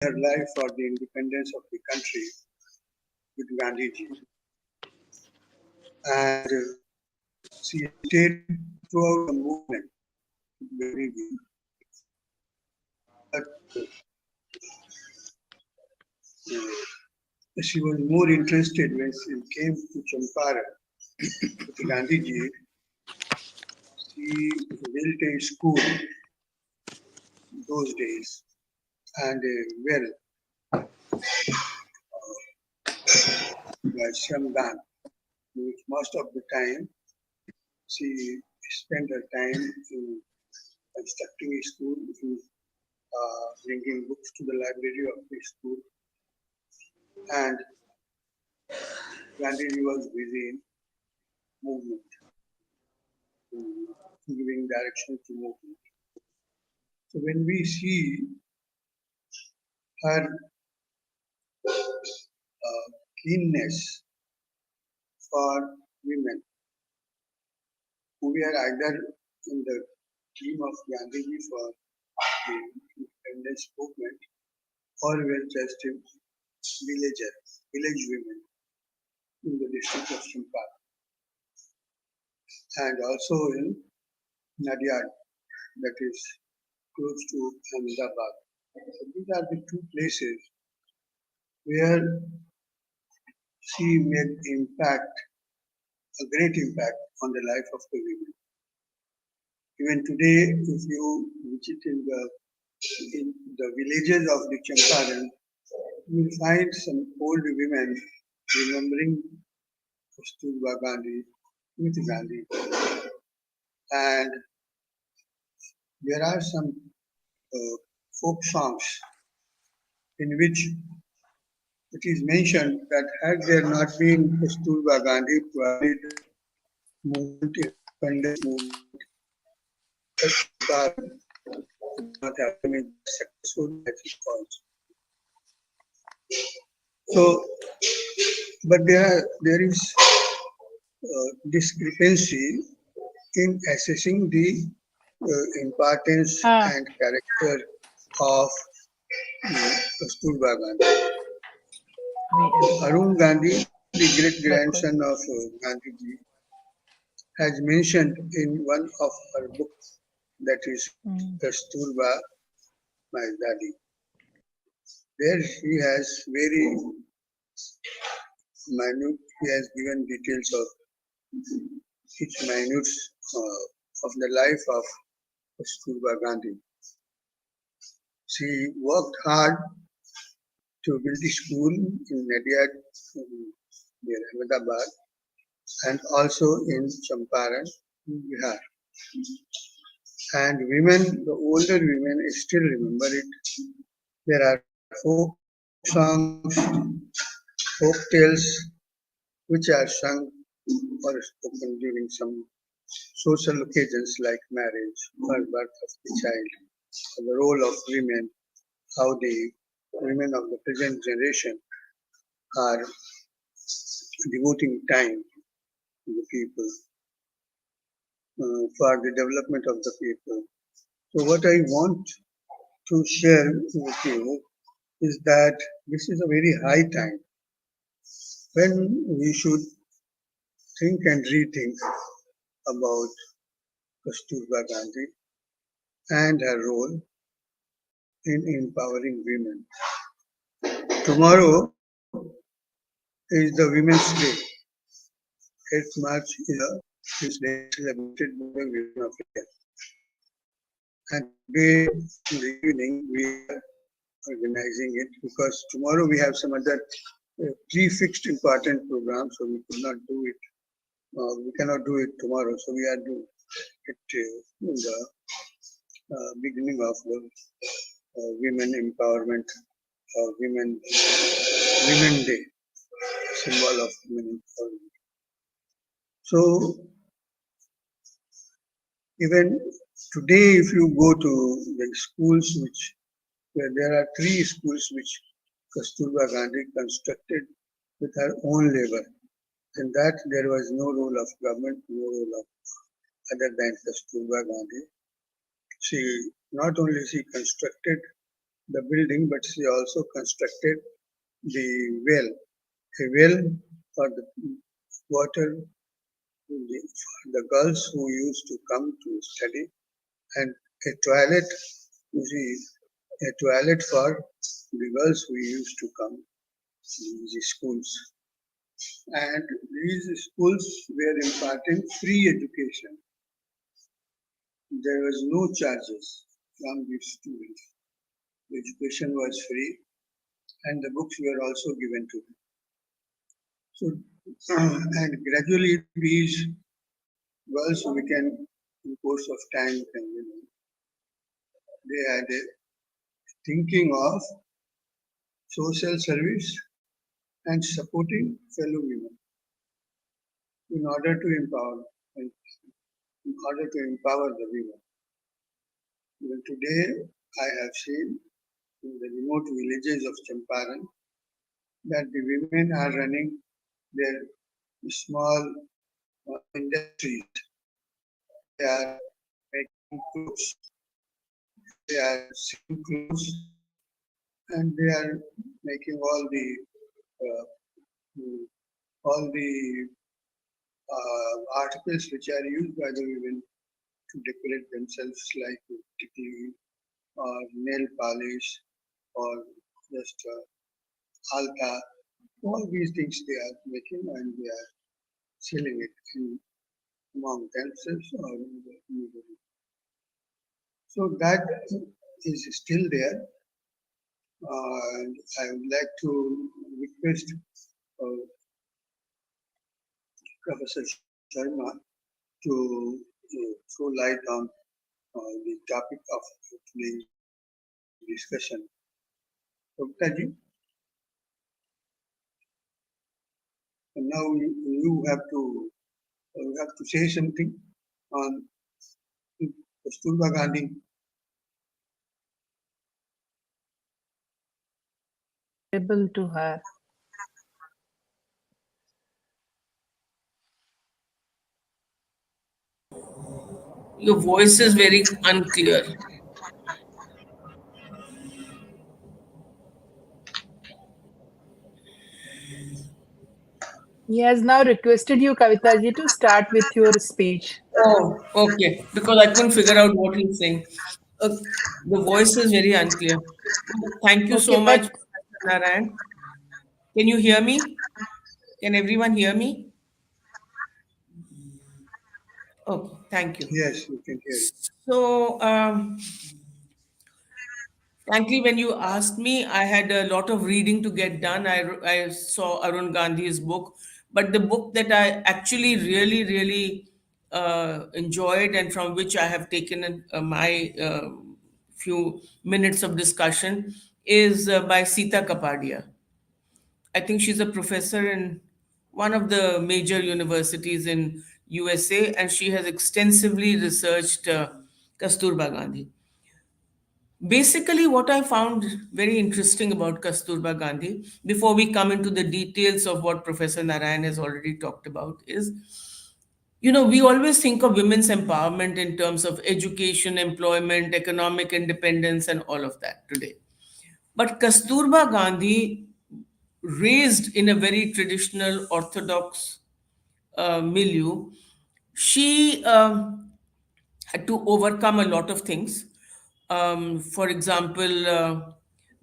her life for the independence of the country with Gandhiji. And she stayed throughout the movement with Gandhiji. But she was more interested when she came to Champaran with Gandhiji. She built a school those days and a well by Shamdan, which most of the time she spent her time in constructing a school, in bringing books to the library of the school. And Gandhiji was busy in movement, giving direction to movement. So when we see her keenness for women, who were either in the team of Gandhiji for the independence movement, or were just village women in the district of Champaran, and also in Narayan, that is close to Ahmedabad. So these are the two places where she made a great impact on the life of the women. Even today, if you visit in the villages of the Champaran, you will find some old women remembering Kasturba Gandhi with Gandhi. And there are some folk songs in which it is mentioned that had there not been Kasturba Gandhi, probably the movement, independence movement, would not have been successful as it was. So, but there is discrepancy in assessing the importance and character of Kasturba Gandhi. Arun Gandhi, the great grandson of Gandhiji, has mentioned in one of her books, that is Kasturba, my daddy. There he has very minute, he has given details of each minute of the life of Kasturba Gandhi. She worked hard to build a school in Nadiad, near Ahmedabad, and also in Champaran, Bihar. And women, the older women still remember it. There are folk songs, folk tales, which are sung or spoken during some social occasions like marriage or birth of the child, or the role of women, how the women of the present generation are devoting time to the people for the development of the people. So what I want to share with you is that this is a very high time when we should think and rethink about Kasturba Gandhi and her role in empowering women. Tomorrow is the Women's Day. 8th March is day celebrated by the women of India. And today in the evening we are organizing it because tomorrow we have some other pre-fixed important programs, so we could not do it. We cannot do it tomorrow, so we are doing it in the beginning of the women empowerment, women day, symbol of women empowerment. So even today, if you go to the schools, where there are 3 schools which Kasturba Gandhi constructed with her own labor, in that there was no role of government, no role of other than Kasturba Gandhi. She not only she constructed the building, but she also constructed the well. A well for the water for the girls who used to come to study, and a toilet, you see, a toilet for the girls who used to come to the schools. And these schools were imparting free education. There was no charges from the students. The education was free and the books were also given to them. So, and gradually these girls became, in course of time, they had a thinking of social service and supporting fellow women in order to empower, in order to empower the women. Even today, I have seen in the remote villages of Champaran that the women are running their small industries. They are making clothes, they are sewing clothes, and they are making uh, all the articles which are used by the women to decorate themselves, like tickly or nail polish or just alta. All these things they are making and they are selling it among themselves or in the community. So that is still there. And I would like to request uh, Professor Sharma to throw light on the topic of today's discussion. Kavita ji, now you have to say something on Kasturba Gandhi. Able to her. Your voice is very unclear. He has now requested you, Kavita ji, to start with your speech. Oh, okay. Because I couldn't figure out what he's saying. Uh, the voice is very unclear. Thank you Okay, so much, but Professor Narayan. Can you hear me? Can everyone hear me? Okay, thank you. Yes, you can hear it. So, frankly, when you asked me, I had a lot of reading to get done. I saw Arun Gandhi's book, but the book that I actually really enjoyed and from which I have taken my few minutes of discussion is by Sita Kapadia. I think she's a professor in one of the major universities in USA, and she has extensively researched Kasturba Gandhi. Basically, what I found very interesting about Kasturba Gandhi, before we come into the details of what Professor Narayan has already talked about, is we always think of women's empowerment in terms of education, employment, economic independence, and all of that today. But Kasturba Gandhi, raised in a very traditional Orthodox milieu, she had to overcome a lot of things. For example,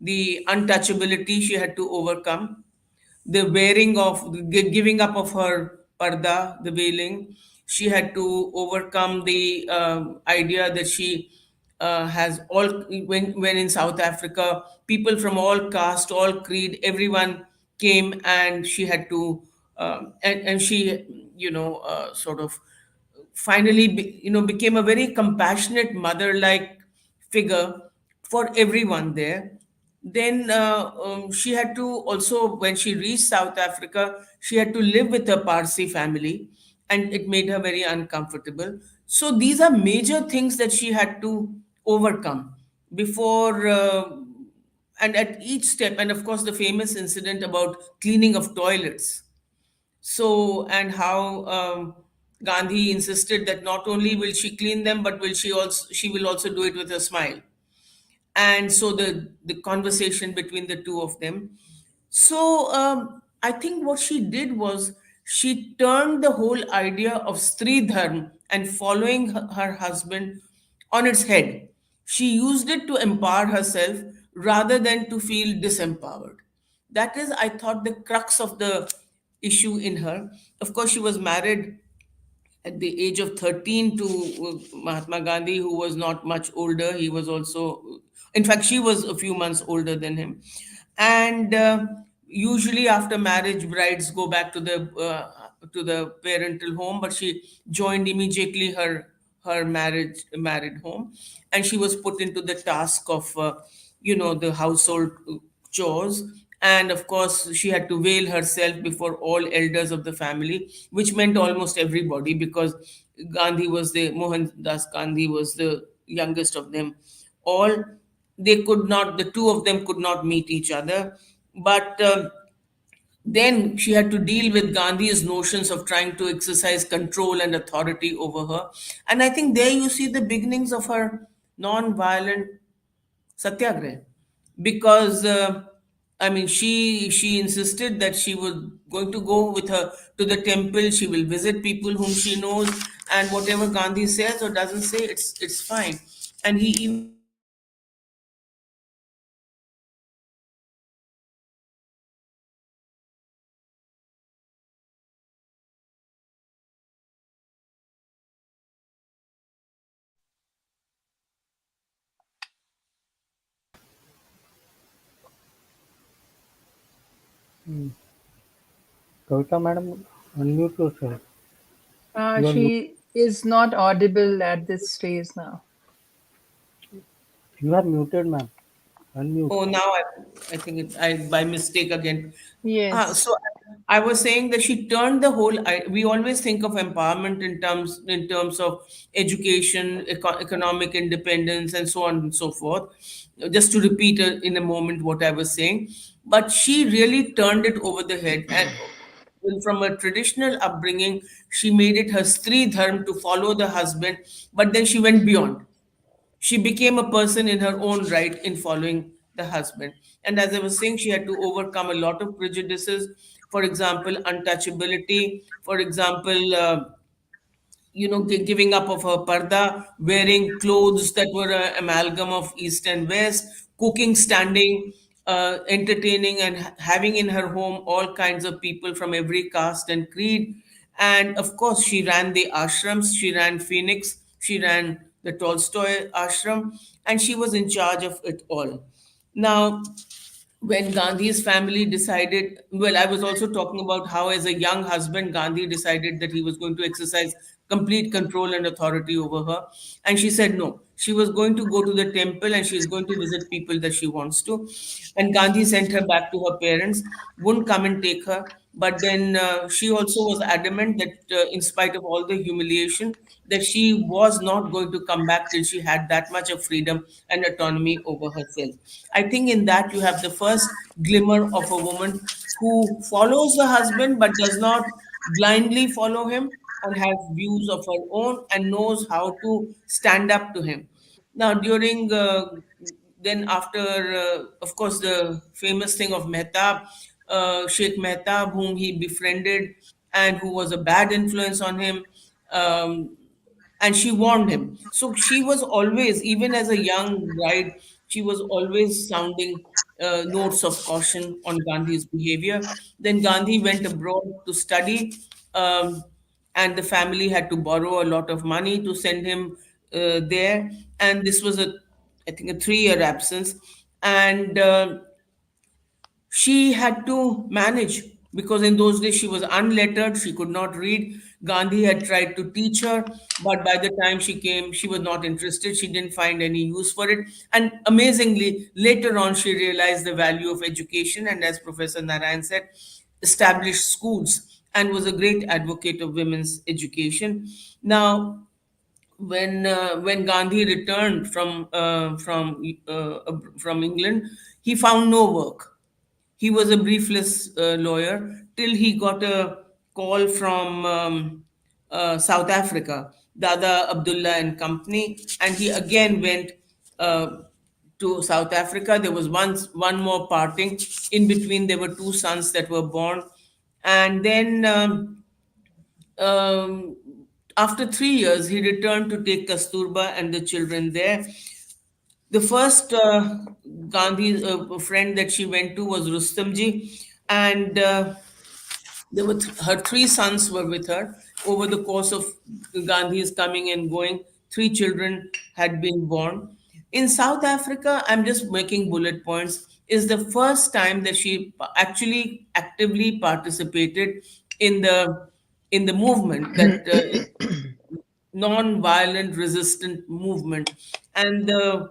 the untouchability she had to overcome, the giving up of her parda, the veiling. She had to overcome the idea that she has all, when in South Africa, people from all caste, all creed, everyone came, and she had to, and she, sort of finally became a very compassionate mother like figure for everyone there. Then she had to also, when she reached South Africa, she had to live with her Parsi family, and it made her very uncomfortable. So these are major things that she had to overcome before, and at each step. And of course, the famous incident about cleaning of toilets. So, and how Gandhi insisted that not only will she clean them, but she will also do it with a smile. and so the conversation between the two of them. So I think what she did was she turned the whole idea of Stri Dharm and following her husband on its head. She used it to empower herself rather than to feel disempowered. That is, I thought, the crux of the issue in her. Of course, she was married at the age of 13 to Mahatma Gandhi, who was not much older. He was also, in fact, she was a few months older than him. And usually after marriage, brides go back to the parental home, but she joined immediately her married home, and she was put into the task of the household chores. And of course, she had to veil herself before all elders of the family, which meant almost everybody, because Mohandas Gandhi was the youngest of them all. They could not, the two of them could not meet each other. But then she had to deal with Gandhi's notions of trying to exercise control and authority over her. And I think there you see the beginnings of her non-violent satyagrah, because I mean, she insisted that she was going to go with her to the temple. She will visit people whom she knows, and whatever Gandhi says or doesn't say, it's fine. And he even encouraged her to go to the temple and Kavita madam, unmute yourself. You are mute. She is not audible at this stage now. You are muted, ma'am. Unmute. Oh, now I think I by mistake again. Yes. So I was saying that she turned the whole. We always think of empowerment in terms of education, economic independence, and so on and so forth. Just to repeat in a moment what I was saying, but she really turned it over the head. And from a traditional upbringing, she made it her Stri Dharm to follow the husband, but then she went beyond. She became a person in her own right in following the husband. And as I was saying, she had to overcome a lot of prejudices. For example, untouchability. For example, giving up of her parda, wearing clothes that were an amalgam of East and West, cooking, standing, entertaining, and having in her home all kinds of people from every caste and creed. And of course, she ran the ashrams, she ran Phoenix, she ran the Tolstoy ashram, and she was in charge of it all. Now, when Gandhi's family decided, well, I was also talking about how, as a young husband, Gandhi decided that he was going to exercise complete control and authority over her. And she said no. She was going to go to the temple and she's going to visit people that she wants to. And Gandhi sent her back to her parents, wouldn't come and take her. But then she also was adamant that, in spite of all the humiliation, that she was not going to come back till she had that much of freedom and autonomy over herself. I think in that you have the first glimmer of a woman who follows her husband but does not blindly follow him, and has views of her own and knows how to stand up to him. Now, during then after, of course, the famous thing of Mehtab, Sheikh Mehtab, whom he befriended and who was a bad influence on him, um, and she warned him. So she was always, even as a young bride, she was always sounding notes of caution on Gandhi's behavior. Then Gandhi went abroad to study, um, and the family had to borrow a lot of money to send him there. And this was I think, a 3-year absence. And she had to manage, because in those days she was unlettered, she could not read. Gandhi had tried to teach her, but by the time she came, she was not interested. She didn't find any use for it. And amazingly, later on, she realized the value of education, and as Professor Narayan said, established schools and was a great advocate of women's education. Now, when Gandhi returned from England, he found no work. He was a briefless lawyer till he got a call from South Africa, Dada Abdullah and Company, and he again went uh, to South Africa. There was one more parting. In between, there were two sons that were born. And then um, after 3 years, he returned to take Kasturba and the children there. The first Gandhi friend that she went to was Rustamji, and her three sons were with her. Over the course of Gandhi's coming and going, three children had been born. In South Africa, I'm just making bullet points, is the first time that she actually actively participated in the movement, that non-violent resistant movement. And the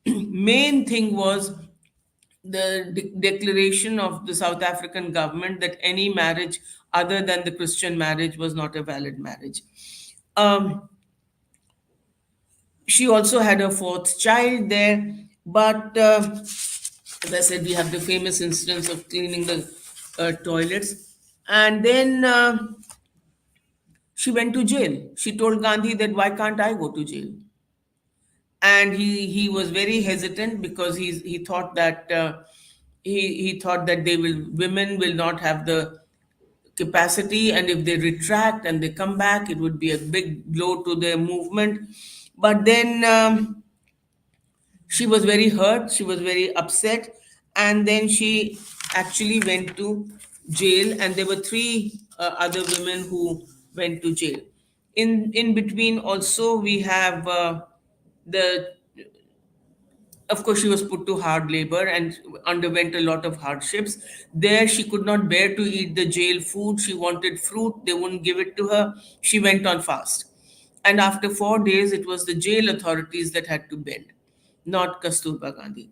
main thing was the declaration of the South African government that any marriage other than the Christian marriage was not a valid marriage. Um, she also had her fourth child there, but as I said, we have the famous incidents of cleaning the toilets. And then she went to jail. She told Gandhi that, why can't I go to jail? And he was very hesitant because he thought that he thought that women will not have the capacity, and if they retract and they come back, it would be a big blow to their movement. But then she was very hurt, she was very upset, and then she actually went to jail, and there were three other women who went to jail. In between also we have the of course, she was put to hard labor and underwent a lot of hardships. There, she could not bear to eat the jail food. She wanted fruit, they wouldn't give it to her. She went on fast. And after 4 days, it was the jail authorities that had to bend, not Kasturba Gandhi.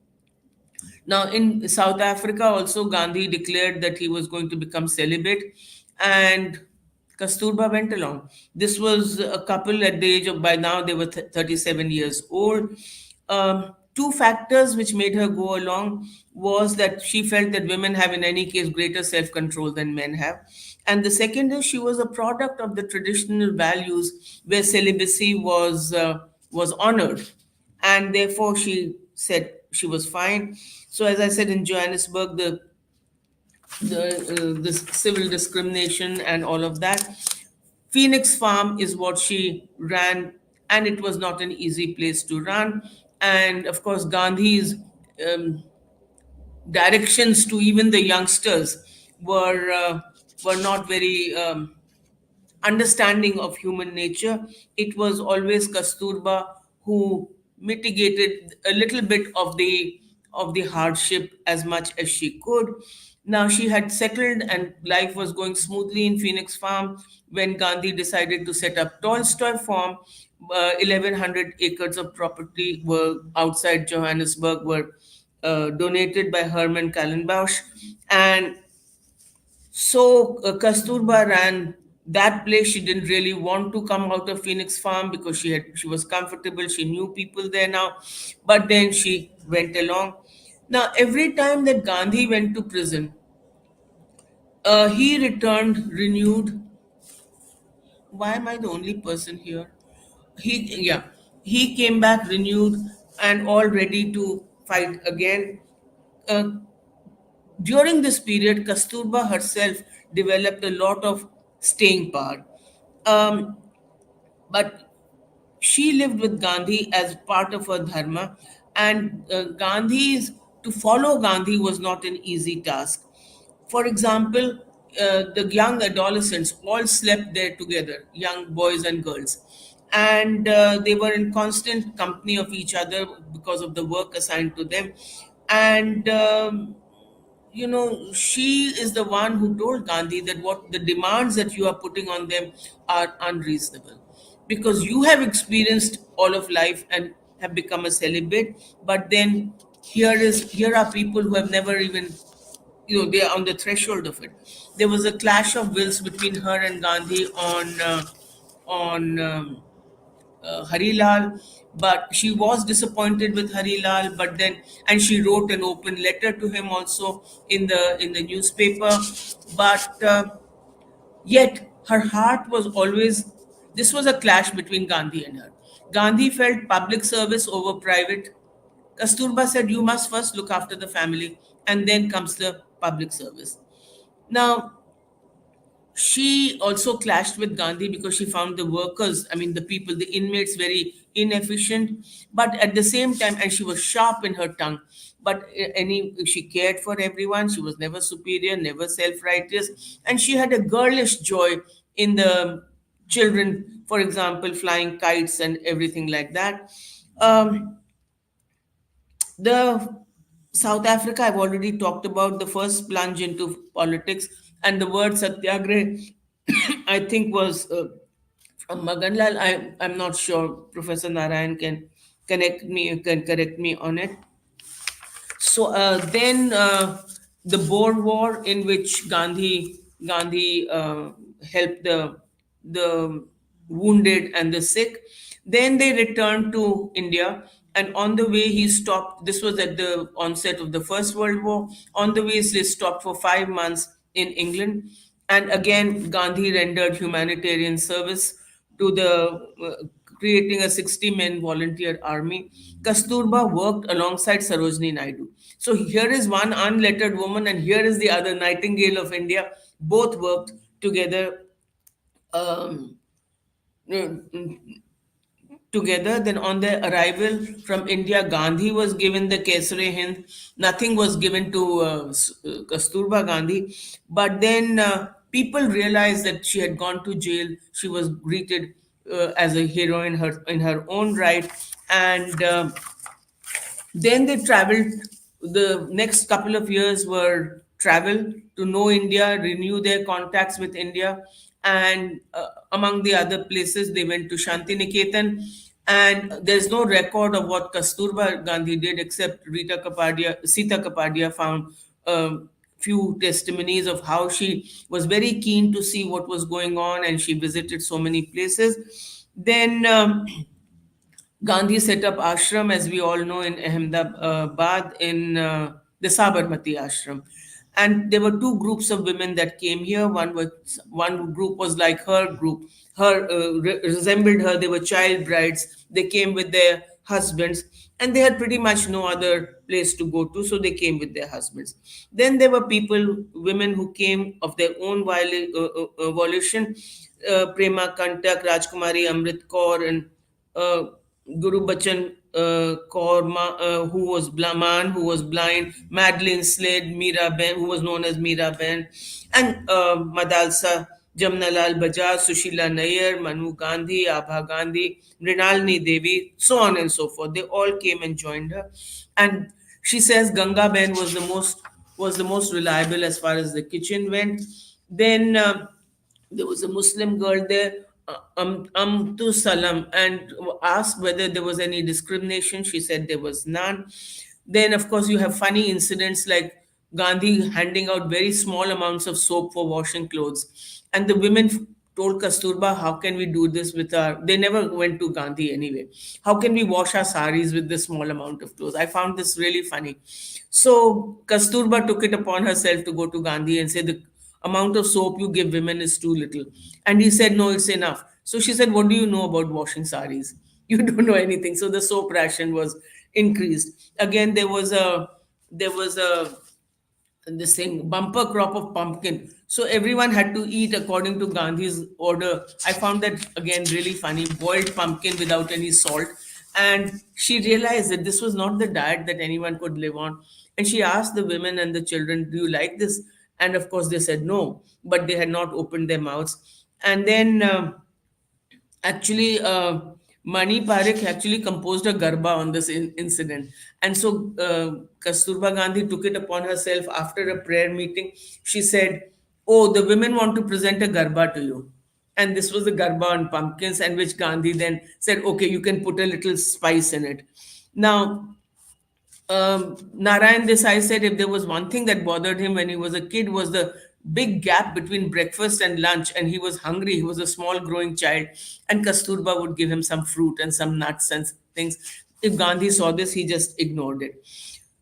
Now, in South Africa, also, Gandhi declared that he was going to become celibate, and Kasturba went along. This was a couple at the age of, by now, they were 37 years old. Two factors which made her go along was that she felt that women have, in any case, greater self control than men have. And the second is she was a product of the traditional values where celibacy was honored, and therefore she said she was fine. So, as I said, in Johannesburg, the civil discrimination and all of that. Phoenix Farm is what she ran, and it was not an easy place to run. And of course, Gandhi's um, directions to even the youngsters were not very understanding of human nature. It was always Kasturba who mitigated a little bit of the hardship as much as she could. Now she had settled and life was going smoothly in Phoenix Farm when Gandhi decided to set up Tolstoy Farm. 1,100 acres of property were outside Johannesburg were donated by Herman Kallenbausch, and so Kasturba ran that place. She didn't really want to come out of Phoenix Farm because she was comfortable. She knew people there now, but then she went along. Now every time that Gandhi went to prison, he returned renewed. Why am I the only person here? Yeah, he came back renewed and all ready to fight again. Uh, During this period, Kasturba herself developed a lot of staying power. Um, but she lived with Gandhi as part of her dharma, and to follow Gandhi was not an easy task. For example, the young adolescents all slept there together, young boys and girls, and they were in constant company of each other because of the work assigned to them. And she is the one who told Gandhi that what the demands that you are putting on them are unreasonable, because you have experienced all of life and have become a celibate, but then here are people who have never even, they are on the threshold of it. There was a clash of wills between her and Gandhi on Harilal, but she was disappointed with Harilal. But then, and she wrote an open letter to him also in the newspaper. But yet, her heart was always. This was a clash between Gandhi and her. Gandhi felt public service over private Kasturba said, "You must first look after the family, and then comes the public service." Now, she also clashed with Gandhi because she found the workers, I mean, the people, the inmates, very inefficient. But at the same time, and she was sharp in her tongue. But she cared for everyone. She was never superior, never self-righteous, and she had a girlish joy in the children, for example, flying kites and everything like that. Um, the South Africa, I've already talked about the first plunge into politics, and the word satyagrah, I think, was from Maganlal. I'm not sure. Professor Narayan can correct me on it. So then the Boer War, in which Gandhi helped the wounded and the sick. Then they returned to India, and on the way he stopped. This was at the onset of the First World War. On the way, they stopped for 5 months in England, and again Gandhi rendered humanitarian service to the creating a 60 men volunteer army. Kasturba worked alongside Sarojini Naidu. So here is one unlettered woman, and here is the other Nightingale of India. Both worked together. Um, Together. Then, on their arrival from India, Gandhi was given the Kesare Hind. Nothing was given to Kasturba Gandhi. But then people realized that she had gone to jail. She was greeted as a hero in her own right, and then they traveled. The next couple of years were travel to know India, renew their contacts with India, and among the other places, they went to Shanti Niketan. And there's no record of what Kasturba Gandhi did, except Sita Kapadia found few testimonies of how she was very keen to see what was going on, and she visited so many places. Then Gandhi set up ashram, as we all know, in Ahmedabad, in the Sabarmati ashram. And there were two groups of women that came here. One group was like her group. Resembled her. They were child brides. They came with their husbands, and they had pretty much no other place to go to, so they came with their husbands. Then there were women who came of their own volition. Prema Kantak, Rajkumari Amrit Kaur, and uh, Guru Bachan who was who was blind, Madeline Slade, Meera Ben, who was known as Meera Ben, and Madalsa Jamnalal Bajaj, Sushila Nair, Manu Gandhi, Abha Gandhi, Mrinalini Devi, so on and so forth. They all came and joined her, and she says Ganga Ben was the most reliable as far as the kitchen went. Then. There was a Muslim girl there, Amtu Salam, and asked whether there was any discrimination. She said there was none. Then, of course, you have funny incidents like Gandhi handing out very small amounts of soap for washing clothes. And the women told Kasturba, "How can we do this with our..." They never went to Gandhi anyway. "How can we wash our saris with this small amount of clothes?" I found this really funny. So Kasturba took it upon herself to go to Gandhi and say, "The amount of soap you give women is too little." And he said, "No, it's enough." So she said, "What do you know about washing saris? You don't know anything." So the soap ration was increased. Again, there was a this thing, bumper crop of pumpkin. So everyone had to eat according to Gandhi's order. I found that again really funny, boiled pumpkin without any salt. And she realized that this was not the diet that anyone could live on. And she asked the women and the children, "Do you like this?" And of course they said no, but they had not opened their mouths. And then actually Mani Parekh actually composed a garba on this incident. And so Kasturba Gandhi took it upon herself after a prayer meeting. She said, "Oh, the women want to present a garba to you." And this was the garba on pumpkins, and which Gandhi then said, "Okay, you can put a little spice in it." Now, Narayan Desai said if there was one thing that bothered him when he was a kid was the big gap between breakfast and lunch, and he was hungry. He was a small growing child, and Kasturba would give him some fruit and some nuts and things. If Gandhi saw this, he just ignored it.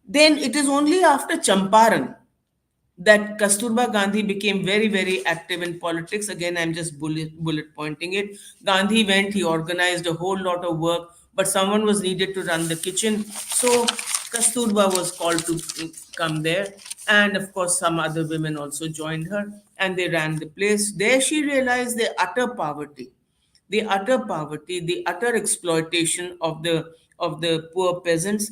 Then it is only after Champaran that Kasturba Gandhi became very, very active in politics. Again, I'm just bullet pointing it. Gandhi went, he organized a whole lot of work, but someone was needed to run the kitchen. So Kasturba was called to come there. And of course, some other women also joined her and they ran the place. There she realized the utter exploitation of the poor peasants.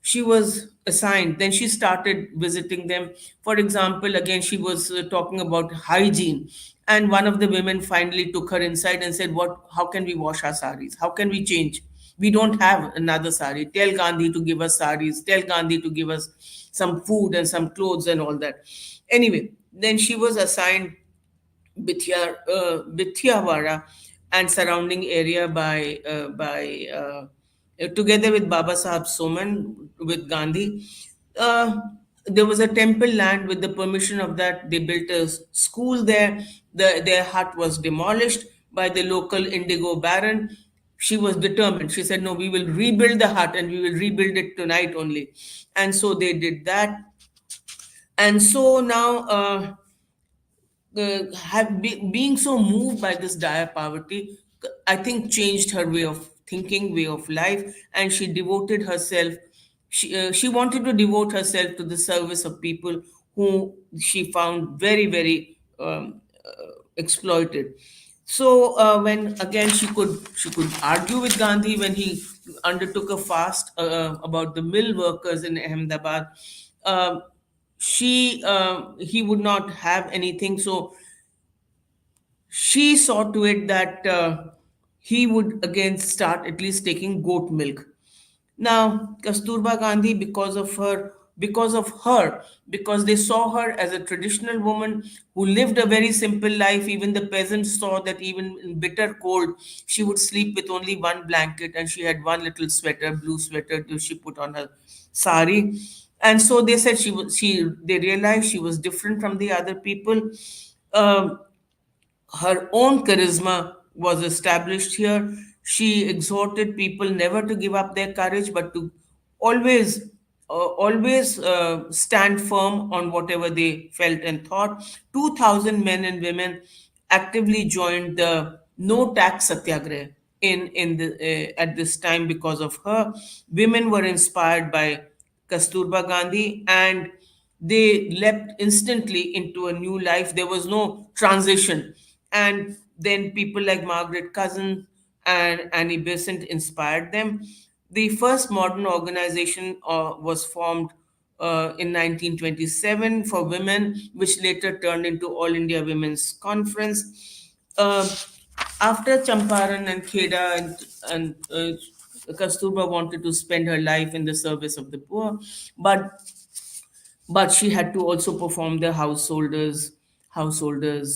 She was assigned. Then she started visiting them. For example, again, she was talking about hygiene, and one of the women finally took her inside and said, "What? How can we wash our saris? How can we change? We don't have another sari. Tell Gandhi to give us saris. Tell Gandhi to give us some food and some clothes and all that." Anyway, then she was assigned Bithyawara and surrounding area by together with Baba Sahib Soman with Gandhi. Uh, there was a temple land. With the permission of that, they built a school there. Their hut was demolished by the local indigo baron. She was determined. She said, "No, we will rebuild the hut and we will rebuild it tonight only." And so they did that. And so now being so moved by this dire poverty, I think changed her way of thinking, way of life, and she devoted herself. She wanted to devote herself to the service of people who she found very, very exploited. So when again she could argue with Gandhi when he undertook a fast about the mill workers in Ahmedabad. Uh, she He would not have anything, so she saw to it that he would again start at least taking goat milk. Now, Kasturba Gandhi, because they saw her as a traditional woman who lived a very simple life. Even the peasants saw that even in bitter cold, she would sleep with only one blanket and she had one little sweater, blue sweater, that she put on her sari. And so they said they realized she was different from the other people. Um, Her own charisma was established here. She exhorted people never to give up their courage, but to always, stand firm on whatever they felt and thought. 2,000 men and women actively joined the no tax satyagraha at this time because of her. Women were inspired by Kasturba Gandhi, and they leapt instantly into a new life. There was no transition. And then people like Margaret Cousin and Annie Besant inspired them. The first modern organization was formed in 1927 for women, which later turned into All India Women's Conference. After Champaran and Kheda and Kasturba wanted to spend her life in the service of the poor, but she had to also perform the householders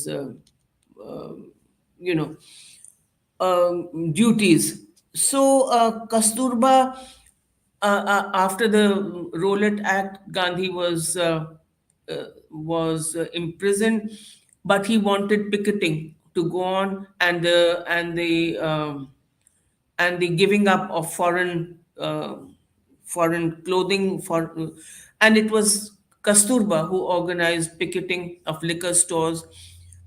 uh, you know duties. So Kasturba, after the Rowlatt Act, Gandhi was imprisoned, but he wanted picketing to go on, and the giving up of foreign clothing and it was Kasturba who organized picketing of liquor stores.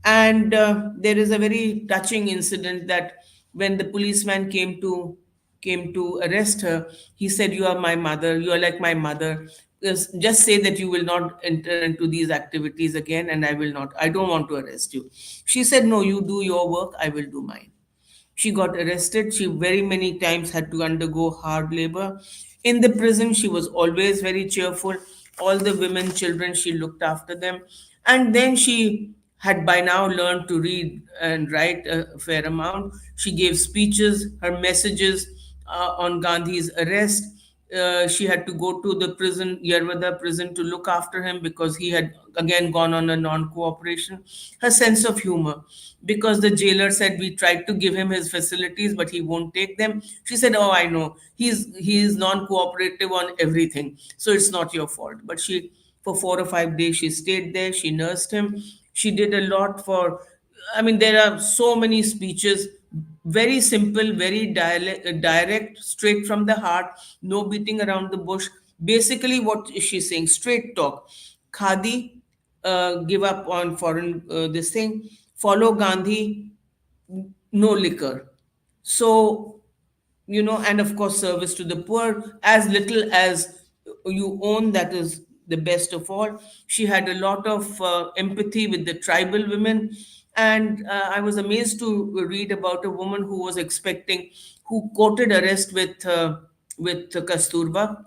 And there is a very touching incident that when the policeman came to arrest her, he said, "You are my mother. You are like my mother. Just say that you will not enter into these activities again, and I will not. I don't want to arrest you." She said, "No, you do your work. I will do mine." She got arrested. She very many times had to undergo hard labor. In the prison, she was always very cheerful. All the women, children, she looked after them. And then she had by now learned to read and write a fair amount. She gave speeches, her messages on Gandhi's arrest. She had to go to the prison, Yerwada prison, to look after him because he had again gone on a non cooperation. Her sense of humor, because the jailer said, "We tried to give him his facilities, but he won't take them." She said, "Oh, I know. He is non cooperative on everything. So it's not your fault." But for 4 or 5 days, she stayed there. She nursed him. She did a lot for, I mean, there are so many speeches, very simple, very direct, straight from the heart, no beating around the bush. Basically, what is she saying? Straight talk. Khadi, give up on foreign this thing. Follow Gandhi, no liquor. So and of course, service to the poor, as little as you own, that is the best of all. She had a lot of empathy with the tribal women. And I was amazed to read about a woman who was expecting, who courted arrest with Kasturba,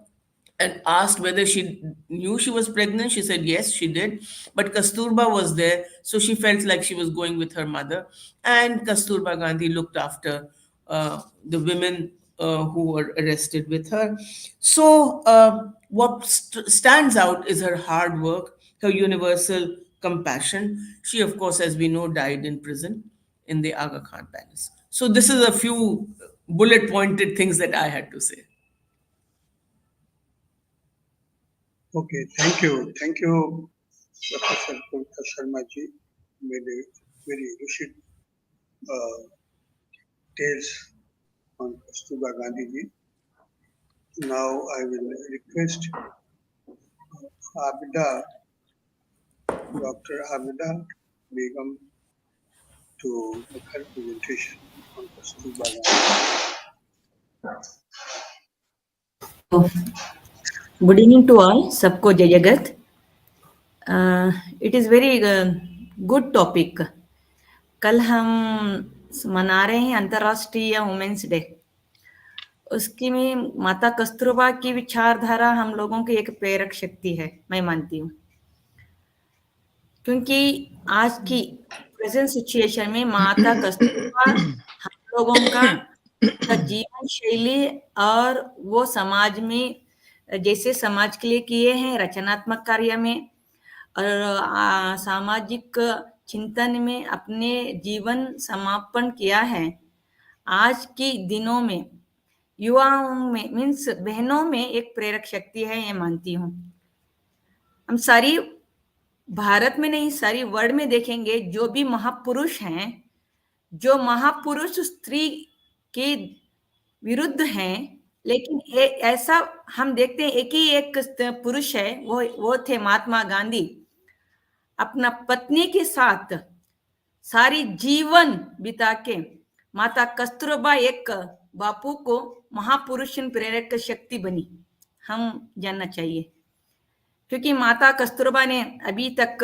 and asked whether she knew she was pregnant. She said yes, she did. But Kasturba was there, so she felt like she was going with her mother. And Kasturba Gandhi looked after the women who were arrested with her. So, what stands out is her hard work, her universal compassion. She, of course, as we know, died in prison in the Aga Khan Palace. So, this is a few bullet pointed things that I had to say. Okay, thank you, Professor Sharma ji. Very, very lucid tales on Kasturba Gandhi ji. Now I will request Abida, Dr. Abida Begam, to make her presentation on Kasturba Gandhi. Good evening to all. सबको जय जगत. It is very good topic. कल हम मना रहे हैं अंतर्राष्ट्रीय women's day. उसकी में माता कस्तूरबा की विचारधारा हम लोगों की एक प्रेरक शक्ति है, मैं मानती हूँ. क्योंकि आज की प्रेजेंट सिचुएशन में माता कस्तूरबा हम लोगों का जीवन शैली और वो समाज में जैसे समाज के लिए किए हैं रचनात्मक कार्य में और सामाजिक चिंतन में अपने जीवन समापन किया है. आज के दिनों में युवाओं में मीन्स बहनों में एक प्रेरक शक्ति है, ये मानती हूँ. हम सारी भारत में नहीं सारी वर्ल्ड में देखेंगे जो भी महापुरुष हैं, जो महापुरुष स्त्री के विरुद्ध हैं, लेकिन ऐसा हम देखते हैं एक ही एक पुरुष है, वो थे महात्मा गांधी. अपना पत्नी के साथ सारी जीवन बिता के माता कस्तूरबा एक बापू को महापुरुष प्रेरक शक्ति बनी, हम जानना चाहिए. क्योंकि माता कस्तूरबा ने अभी तक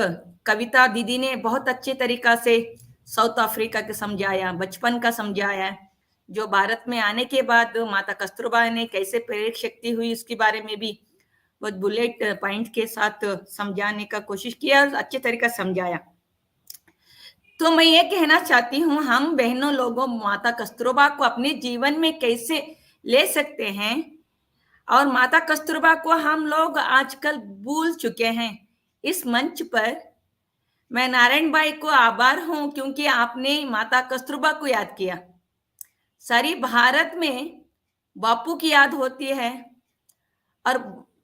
कविता दीदी ने बहुत अच्छे तरीका से साउथ अफ्रीका के समझाया, बचपन का समझाया. जो भारत में आने के बाद माता कस्तूरबा ने कैसे प्रेरक शक्ति हुई उसके बारे में भी बहुत बुलेट पॉइंट के साथ समझाने का कोशिश किया, अच्छे तरीका समझाया. तो मैं ये कहना चाहती हूँ, हम बहनों लोगों माता कस्तूरबा को अपने जीवन में कैसे ले सकते हैं. और माता कस्तूरबा को हम लोग आजकल भूल चुके हैं. इस मंच पर मैं नारायण भाई को आभार हूं क्योंकि आपने माता कस्तूरबा को याद किया. सारी भारत में बापू की याद होती है और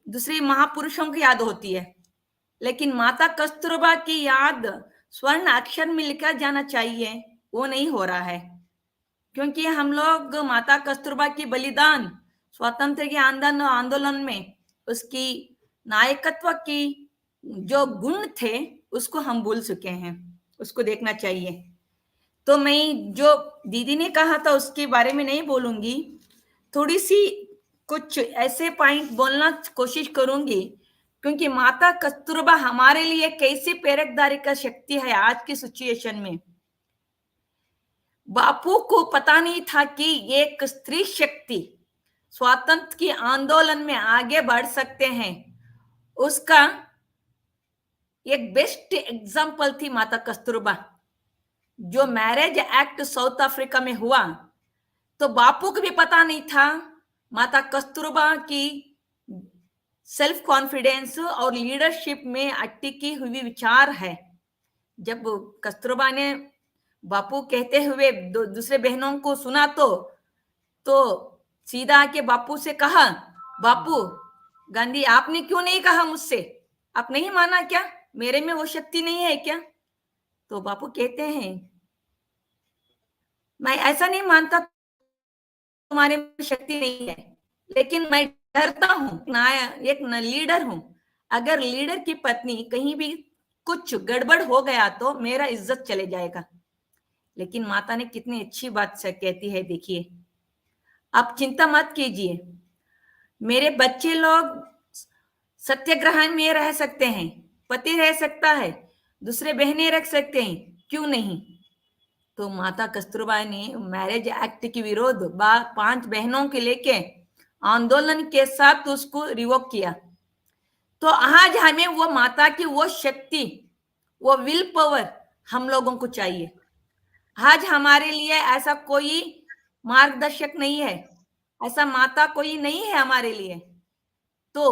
दूसरे महापुरुषों की याद होती है, लेकिन माता कस्तूरबा की याद स्वर्ण अक्षर में लिखा जाना चाहिए, वो नहीं हो रहा है. क्योंकि हम लोग माता कस्तूरबा की बलिदान स्वतंत्र के आंदोलन में उसकी नायकत्व की जो गुण थे उसको हम भूल चुके हैं, उसको देखना चाहिए. तो मैं जो दीदी ने कहा था उसके बारे में नहीं बोलूंगी, थोड़ी सी कुछ ऐसे पॉइंट बोलना कोशिश करूंगी. क्योंकि माता कस्तूरबा हमारे लिए कैसे प्रेरकदारी का शक्ति है आज की सिचुएशन में. बापू को पता नहीं था कि एक स्त्री शक्ति स्वातंत्र के आंदोलन में आगे बढ़ सकते हैं. उसका एक बेस्ट एग्जाम्पल थी माता कस्तूरबा. जो मैरिज एक्ट साउथ अफ्रीका में हुआ तो बापू को भी पता नहीं था. माता कस्तूरबा की सेल्फ कॉन्फिडेंस और लीडरशिप में अटकी हुई विचार है. जब कस्तूरबा ने बापू कहते हुए दूसरे बहनों को सुना तो सीधा आके बापू से कहा, बापू गांधी आपने क्यों नहीं कहा मुझसे, आप नहीं माना क्या, मेरे में वो शक्ति नहीं है क्या. तो बापू कहते हैं मैं ऐसा नहीं मानता तुम्हारे में शक्ति नहीं है, लेकिन मैं डरता हूं, एक लीडर हूं. अगर लीडर की पत्नी कहीं भी कुछ गड़बड़ हो गया तो मेरा इज्जत चले जाएगा. लेकिन माता ने कितनी अच्छी बात से कहती है, देखिए आप चिंता मत कीजिए, मेरे बच्चे लोग सत्याग्रह में रह सकते हैं, पति रह सकता है, दूसरे बहनें रख सकते हैं, क्यों नहीं? तो माता कस्तूरबा ने मैरिज एक्ट के विरोध 5 बहनों के लेके आंदोलन के साथ उसको रिवोक किया। तो आज हमें वो माता की वो शक्ति, वो विल पावर हम लोगों को चाहिए। आज हमारे लिए ऐसा कोई मार्गदर्शक नहीं है, ऐसा माता कोई नहीं है हमारे लिए। तो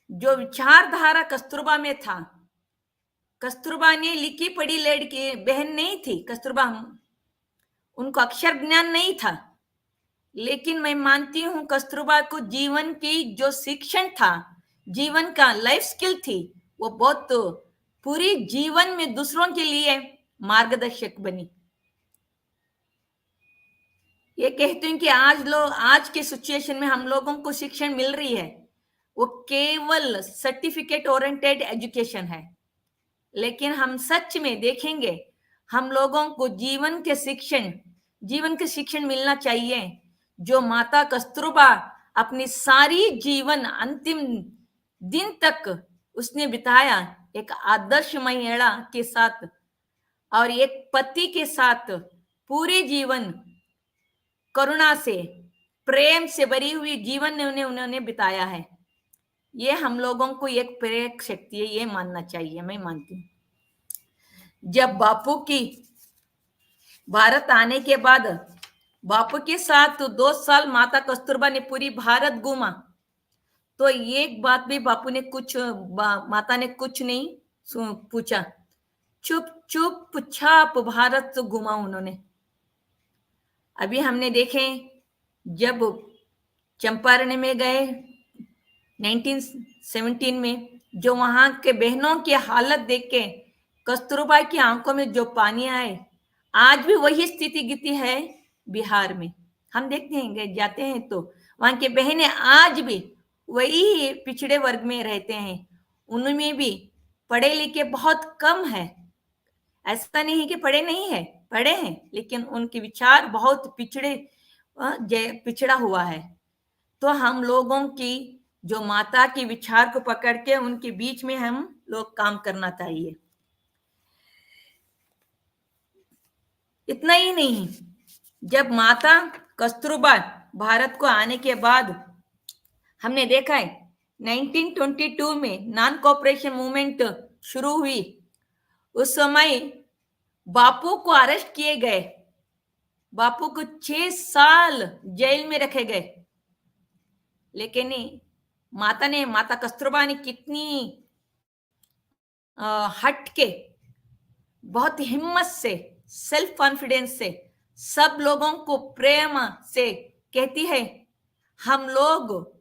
जो विचारधारा कस्तूरबा में था, कस्तूरबा ने लिखी पढ़ी लड़की बहन नहीं थी कस्तूरबा, उनको अक्षर ज्ञान नहीं था, लेकिन मैं मानती हूं कस्तूरबा को जीवन की जो शिक्षण था, जीवन का लाइफ स्किल थी, वो बहुत पूरी जीवन में दूसरों के लिए मार्गदर्शक बनी। ये कहती हूँ कि आज के सिचुएशन में हम लोगों को शिक्षण मिल रही है, वो केवल सर्टिफिकेट ओरिएंटेड एजुकेशन है, लेकिन हम सच में देखेंगे हम लोगों को जीवन के शिक्षण मिलना चाहिए, जो माता कस्तूरबा अपनी सारी जीवन अंतिम दिन तक उसने बिताया एक आदर्श महिला के साथ और एक पति के साथ पूरे जीवन करुणा से, प्रेम से भरी हुई जीवन उन्होंने बिताया है। ये हम लोगों को एक प्रेरक शक्ति है, ये मानना चाहिए, मैं मानती हूँ। जब बापू की भारत आने के बाद बापू के साथ 2 साल माता कस्तूरबा ने पूरी भारत घूमा, तो एक बात भी बापू ने माता ने कुछ नहीं पूछा, चुपचाप भारत घूमा उन्होंने। अभी हमने देखे जब चंपारण में गए 1917 में, जो वहां के बहनों की हालत देख के कस्तूरबा की आंखों में जो पानी आए, आज भी वही स्थिति गिती है बिहार में। हम देखते हैं, जाते हैं तो वहां के बहनें आज भी वही पिछड़े वर्ग में रहते हैं, उनमें भी पढ़े लिखे बहुत कम है। ऐसा नहीं है कि पढ़े नहीं है, पढ़े हैं, लेकिन उनके विचार बहुत पिछड़ा हुआ है। तो हम लोगों की जो माता के विचार को पकड़ के उनके बीच में हम लोग काम करना चाहिए। इतना ही नहीं, जब माता कस्तूरबा भारत को आने के बाद हमने देखा है 1922 में नॉन कोऑपरेशन मूवमेंट शुरू हुई, उस समय बापू को अरेस्ट किए गए, बापू को 6 साल जेल में रखे गए, लेकिन माता कस्तूरबा ने कितनी हट के बहुत हिम्मत से, सेल्फ कॉन्फिडेंस से, सब लोगों को प्रेम से कहती है हम लोग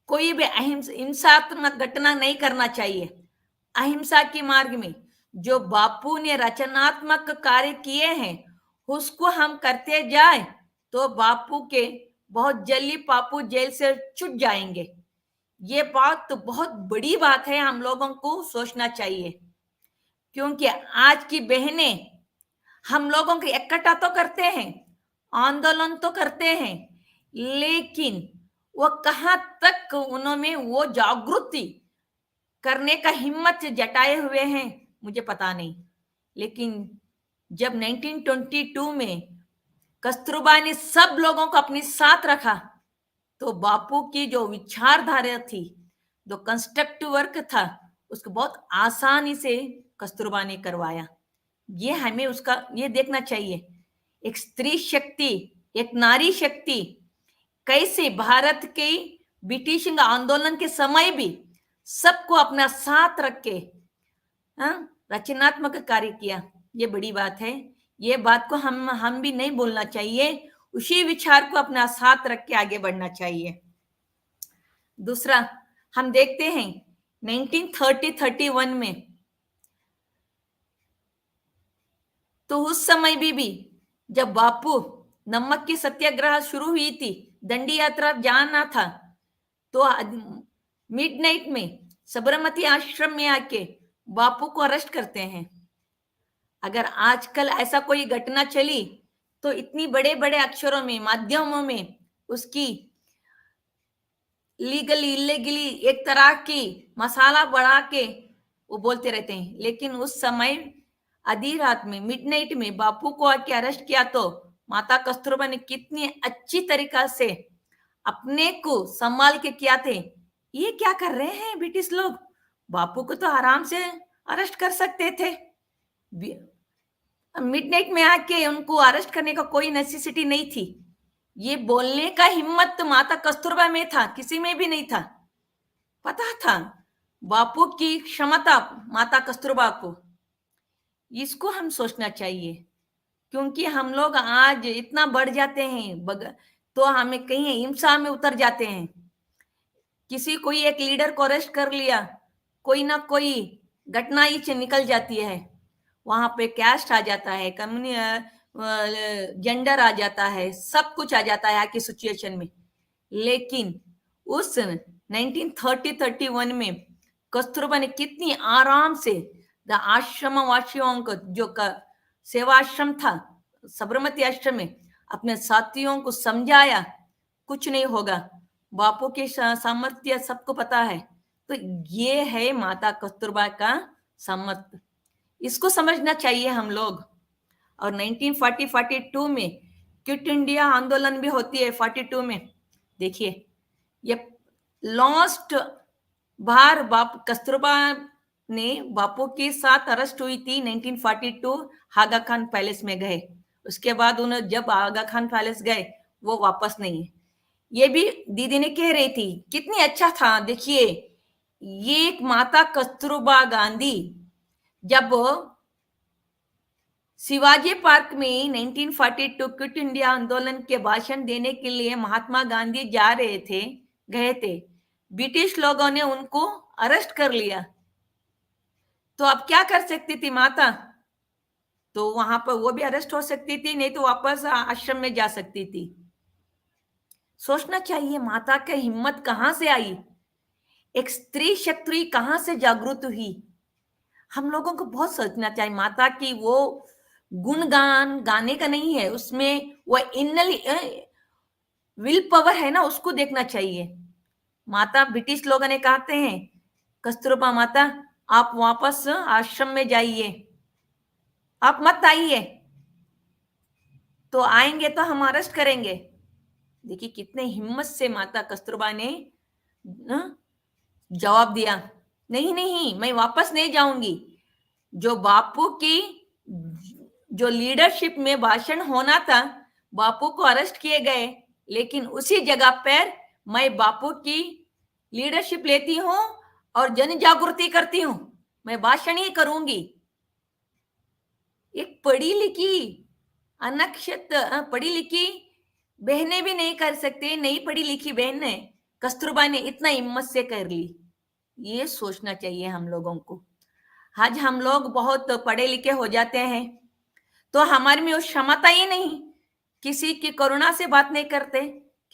कोई भी हिंसात्मक घटना नहीं करना चाहिए। अहिंसा के मार्ग में जो बापू ने रचनात्मक कार्य किए हैं उसको हम करते जाए तो बापू के बहुत जल्दी बापू जेल से छूट जाएंगे। ये बात तो बहुत बड़ी बात है, हम लोगों को सोचना चाहिए, क्योंकि आज की बहनें हम लोगों को इकट्ठा तो करते हैं, आंदोलन तो करते हैं, लेकिन वो कहाँ तक उन्होंने वो जागृति करने का हिम्मत जताए हुए हैं मुझे पता नहीं। लेकिन जब 1922 में कस्तूरबा ने सब लोगों को अपने साथ रखा, तो बापू की जो विचारधारा थी, जो कंस्ट्रक्टिव वर्क था, उसको बहुत आसानी से कस्तूरबा ने करवाया। ये हमें उसका ये देखना चाहिए, एक स्त्री शक्ति, एक नारी शक्ति कैसे भारत के ब्रिटिश आंदोलन के समय भी सबको अपना साथ रख के रचनात्मक कार्य किया। ये बड़ी बात है, ये बात को हम भी नहीं बोलना चाहिए, उसी विचार को अपना साथ रख के आगे बढ़ना चाहिए। दूसरा हम देखते हैं 1930-31 में, तो उस समय भी जब बापू नमक की सत्याग्रह शुरू हुई थी, दंडी यात्रा जाना था, तो मिडनाइट में साबरमती आश्रम में आके बापू को अरेस्ट करते हैं। अगर आजकल ऐसा कोई घटना चली तो इतनी बड़े बड़े अक्षरों में, माध्यमों में उसकी लीगली इलीगली एक तरह की मसाला बढ़ा के वो बोलते रहते हैं। लेकिन उस समय आधी रात में मिडनाइट में बापू को आके अरेस्ट किया तो माता कस्तूरबा ने कितनी अच्छी तरीका से अपने को संभाल के किया थे। ये क्या कर रहे हैं ब्रिटिश लोग, बापू को तो आराम से अरेस्ट कर सकते थे, मिडनाइट में आके उनको अरेस्ट करने का कोई नेसेसिटी नहीं थी। ये बोलने का हिम्मत तो माता कस्तूरबा में था, किसी में भी नहीं था। पता था बापू की क्षमता माता कस्तूरबा को। इसको हम सोचना चाहिए, क्योंकि हम लोग आज इतना बढ़ जाते हैं तो हमें कहीं हिंसा में उतर जाते हैं। किसी कोई एक लीडर को अरेस्ट कर लिया, कोई ना कोई घटना ही से निकल जाती है, वहां पे कैस्ट आ जाता है, जेंडर आ जाता है, सब कुछ आ जाता है की सिचुएशन में। लेकिन उस 1930-31 में कस्तूरबा ने कितनी आराम से आश्रम वासियों को, जो सेवा आश्रम था साबरमती आश्रम में, अपने साथियों को समझाया कुछ नहीं होगा, बापू के सामर्थ्य सबको पता है। तो ये है माता कस्तूरबा का सामर्थ्य, इसको समझना चाहिए हम लोग। और 1940-42 में क्विट इंडिया आंदोलन भी होती है 42 में। देखिए ये लास्ट बार कस्तूरबा ने बापू के साथ अरेस्ट हुई थी 1942, आगा खान पैलेस में गए। उसके बाद उन्हें जब आगा खान पैलेस गए वो वापस नहीं है। ये भी दीदी ने कह रही थी, कितनी अच्छा था। देखिए ये एक माता कस्तूरबा गांधी जब शिवाजी पार्क में 1942 क्विट इंडिया आंदोलन के भाषण देने के लिए महात्मा गांधी जा रहे थे, गए थे, ब्रिटिश लोगों ने उनको अरेस्ट कर लिया। तो अब क्या कर सकती थी माता, तो वहां पर वो भी अरेस्ट हो सकती थी, नहीं तो वापस आश्रम में जा सकती थी। सोचना चाहिए माता की हिम्मत कहां से आई, एक स्त्री शक्ति कहां से जागृत हुई। हम लोगों को बहुत सोचना चाहिए। माता की वो गुणगान गाने का नहीं है, उसमें वो इनली विल पावर है ना, उसको देखना चाहिए। माता, ब्रिटिश लोगों ने कहते हैं कस्तूरबा माता आप वापस आश्रम में जाइए, आप मत आइए, तो आएंगे तो हम अरेस्ट करेंगे। देखिए कितने हिम्मत से माता कस्तूरबा ने जवाब दिया, नहीं नहीं मैं वापस नहीं जाऊंगी। जो बापू की जो लीडरशिप में भाषण होना था, बापू को अरेस्ट किए गए, लेकिन उसी जगह पर मैं बापू की लीडरशिप लेती हूं और जन जागृति करती हूं, मैं भाषण ही करूंगी। एक पढ़ी लिखी अनक्षत पढ़ी लिखी बहनें भी नहीं कर सकते, नहीं पढ़ी लिखी बहनें कस्तूरबा ने इतना हिम्मत से कर ली। ये सोचना चाहिए हम लोगों को। आज हम लोग बहुत पढ़े लिखे हो जाते हैं तो हमारे में वो क्षमता ही नहीं, किसी की करुणा से बात नहीं करते,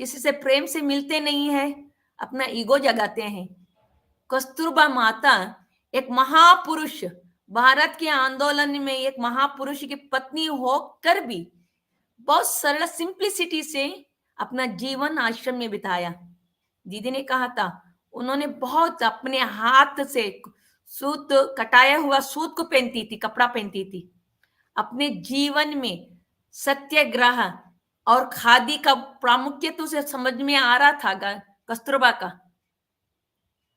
किसी से प्रेम से मिलते नहीं है, अपना ईगो जगाते हैं। कस्तूरबा माता एक महापुरुष, भारत के आंदोलन में एक महापुरुष की पत्नी होकर भी बहुत सरल सिंप्लिसिटी से अपना जीवन आश्रम में बिताया। दीदी ने कहा था उन्होंने बहुत अपने हाथ से सूत, कटाया हुआ सूत को पहनती थी, कपड़ा पहनती थी। अपने जीवन में सत्याग्रह और खादी का प्रामुख्यता उसे समझ में आ रहा था कस्तूरबा का।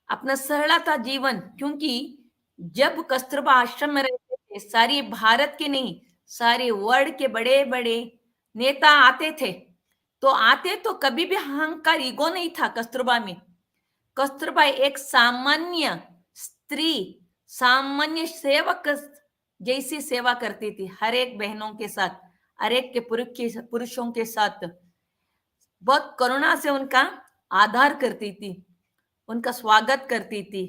अपना सरला था जीवन, क्योंकि जब कस्तूरबा आश्रम में रहते थे सारी भारत के नहीं सारे वर्ल्ड के बड़े बड़े नेता आते थे, तो आते तो कभी भी अहंकार ईगो नहीं था कस्तूरबा में। कस्तूरबा एक सामान्य स्त्री, सामान्य सेवक जैसी सेवा करती थी, हर एक बहनों के साथ, हर एक के पुरुषों के साथ बहुत करुणा से उनका आदर करती थी, उनका स्वागत करती थी।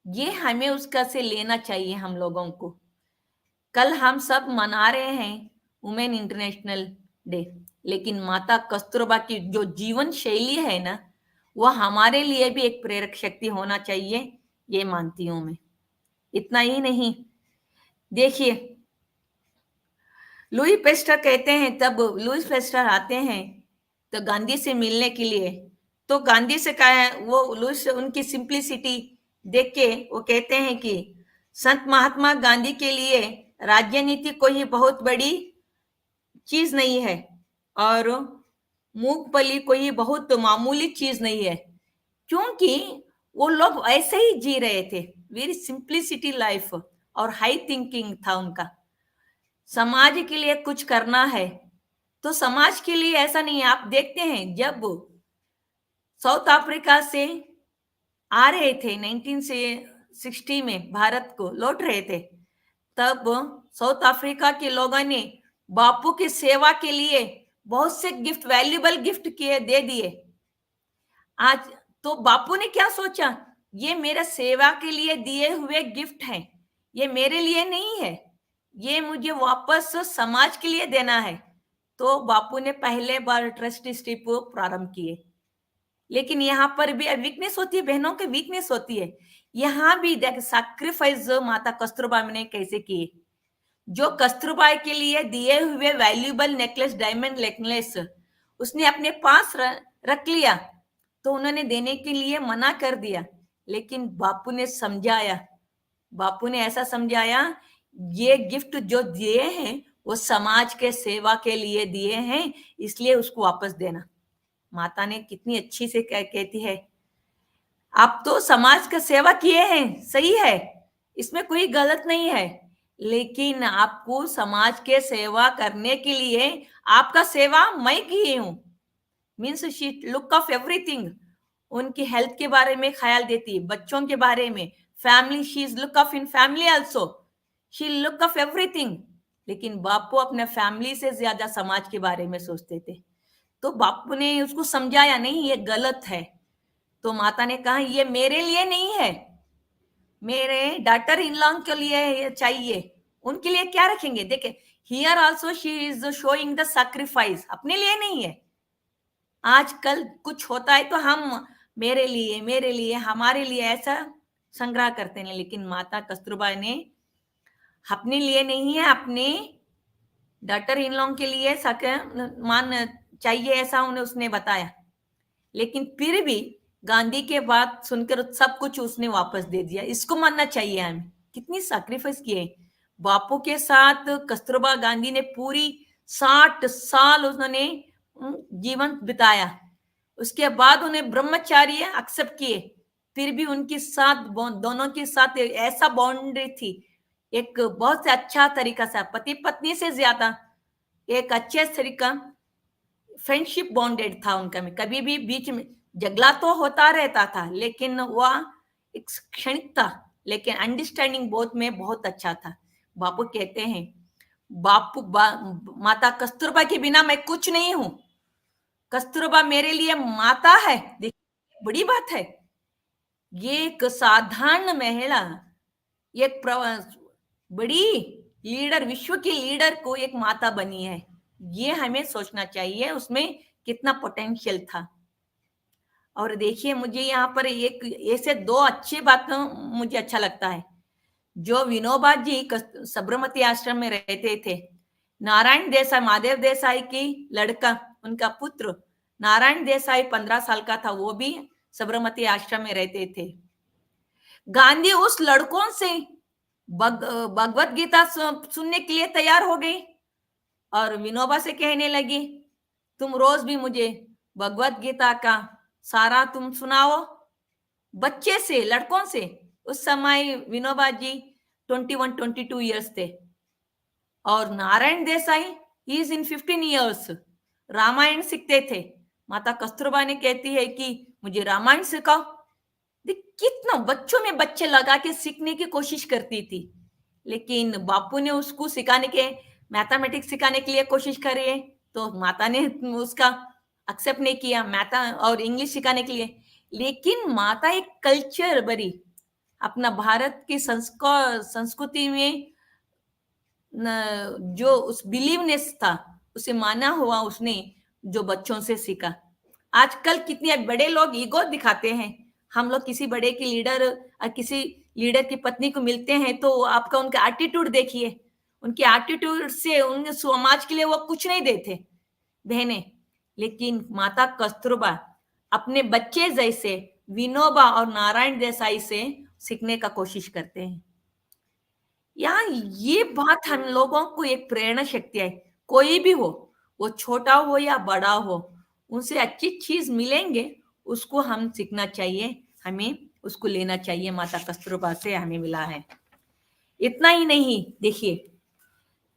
ये हमें उसका से लेना चाहिए हम लोगों को। कल हम सब मना रहे हैं वुमेन इंटरनेशनल डे, लेकिन माता कस्तूरबा की जो जीवन शैली है ना, वह हमारे लिए भी एक प्रेरक शक्ति होना चाहिए, ये मानती हूं मैं। इतना ही नहीं, देखिए लुई पेस्टर कहते हैं, तब लुई पेस्टर आते हैं तो गांधी से मिलने के लिए, तो गांधी से कहा है वो उनकी सिंप्लिसिटी देख के वो कहते हैं कि संत महात्मा गांधी के लिए राजनीति कोई बहुत बड़ी चीज नहीं है और मूंगफली कोई बहुत मामूली चीज नहीं है, क्योंकि वो लोग ऐसे ही जी रहे थे, वेरी सिंप्लिसिटी लाइफ और हाई थिंकिंग था उनका। समाज के लिए कुछ करना है तो समाज के लिए ऐसा नहीं है। आप देखते हैं जब साउथ अफ्रीका से आ रहे थे 1960 में, भारत को लौट रहे थे, तब साउथ अफ्रीका के लोगों ने बापू की सेवा के लिए बहुत से गिफ्ट, वैल्यूबल गिफ्ट किए, दे दिए। आज तो बापू ने क्या सोचा, ये मेरा सेवा के लिए दिए हुए गिफ्ट हैं, ये मेरे लिए नहीं है, ये मुझे वापस समाज के लिए देना है। तो बापू ने पहले बार ट्रस्टीशिप प्रारंभ किए। लेकिन यहाँ पर भी वीकनेस होती है, बहनों की वीकनेस होती है। यहाँ भी देख सैक्रिफाइस माता कस्तूरबा ने कैसे किए, जो कस्तूरबा के लिए दिए हुए वैल्यूबल नेकलेस, डायमंड नेकलेस उसने अपने पास रख लिया, तो उन्होंने देने के लिए मना कर दिया। लेकिन बापू ने समझाया, बापू ने ऐसा समझाया, ये गिफ्ट जो दिए हैं वो समाज के सेवा के लिए दिए हैं, इसलिए उसको वापस देना। माता ने कितनी अच्छी से कहती है, आप तो समाज का सेवा किए हैं, सही है, इसमें कोई गलत नहीं है, लेकिन आपको समाज के सेवा करने के लिए आपका सेवा मैं की हूं, means she look of everything. उनकी हेल्थ के बारे में ख्याल देती है, बच्चों के बारे में, family, she is look of in family also, she look of everything. लेकिन बापू अपने फैमिली से ज्यादा समाज के बारे में सोचते थे। तो बापू ने उसको समझाया, नहीं ये गलत है। तो माता ने कहा ये मेरे लिए नहीं है, मेरे डॉटर इन लॉ के लिए चाहिए, उनके लिए क्या रखेंगे। देखे here also she is showing the sacrifice, अपने लिए नहीं है। आजकल कुछ होता है तो हम मेरे लिए हमारे लिए ऐसा संग्रह करते हैं, लेकिन माता कस्तूरबा ने अपने लिए नहीं है, अपने डॉटर इन लॉ के लिए मान चाहिए, ऐसा उन्हें उसने बताया। लेकिन फिर भी गांधी के बात सुनकर सब कुछ उसने वापस दे दिया। इसको मानना चाहिए हमें, कितनी सैक्रिफाइस किए बापू के साथ। कस्तूरबा गांधी ने पूरी 60 साल उन्होंने जीवन बिताया, उसके बाद उन्हें ब्रह्मचार्य एक्सेप्ट किए, फिर भी उनके साथ दोनों के साथ ऐसा बाउंड्री थी, एक बहुत अच्छा तरीका से, पति पत्नी से ज्यादा एक अच्छे तरीका फ्रेंडशिप बॉन्डेड था उनका में। कभी भी बीच में झगड़ा तो होता रहता था, लेकिन वह एक क्षणिक था, लेकिन अंडरस्टैंडिंग बोथ में बहुत अच्छा था। बापू कहते हैं, माता कस्तूरबा के बिना मैं कुछ नहीं हूं, कस्तूरबा मेरे लिए माता है। देखिए बड़ी बात है, ये एक साधारण महिला, एक बड़ी लीडर, विश्व की लीडर को एक माता बनी है। ये हमें सोचना चाहिए उसमें कितना पोटेंशियल था। और देखिए मुझे यहाँ पर एक ऐसे दो अच्छी बातें मुझे अच्छा लगता है। जो विनोबा जी साबरमती आश्रम में रहते थे, नारायण देसाई, महादेव देसाई की लड़का, उनका पुत्र नारायण देसाई 15 साल का था, वो भी साबरमती आश्रम में रहते थे। गांधी उस लड़कों से भगवत गीता सुनने के लिए तैयार हो गई और विनोबा से कहने लगी, तुम रोज भी मुझे भगवत गीता का सारा तुम सुनाओ। बच्चे से, लड़कों से, उस समय विनोबा जी 21-22 इयर्स थे और Narayan Desai he is in 15 years, Ramayan सीखते थे। माता कस्तूरबा ने कहती है कि मुझे रामायण सिखाओ। कितना बच्चों में बच्चे लगा के सीखने की कोशिश करती थी, लेकिन बापू ने उसको सिखाने के, मैथमेटिक्स सिखाने के लिए कोशिश करी तो माता ने उसका एक्सेप्ट नहीं किया, माता और इंग्लिश सिखाने के लिए। लेकिन माता एक कल्चर बड़ी अपना भारत की संस्कृति में जो उस बिलीवनेस था उसे माना हुआ उसने, जो बच्चों से सीखा। आजकल कितने बड़े लोग ईगो दिखाते हैं। हम लोग किसी बड़े की लीडर और किसी लीडर की पत्नी को मिलते हैं तो आपका उनका एटीट्यूड देखिए, उनके एटीट्यूड से उन समाज के लिए वो कुछ नहीं देते। बहने, लेकिन माता कस्तूरबा अपने बच्चे जैसे विनोबा और नारायण देसाई से सीखने का कोशिश करते हैं। यहाँ ये बात हम लोगों को एक प्रेरणा शक्ति है। कोई भी हो, वो छोटा हो या बड़ा हो, उनसे अच्छी चीज मिलेंगे, उसको हम सीखना चाहिए, हमें उसको लेना चाहिए। माता कस्तूरबा से हमें मिला है। इतना ही नहीं, देखिए,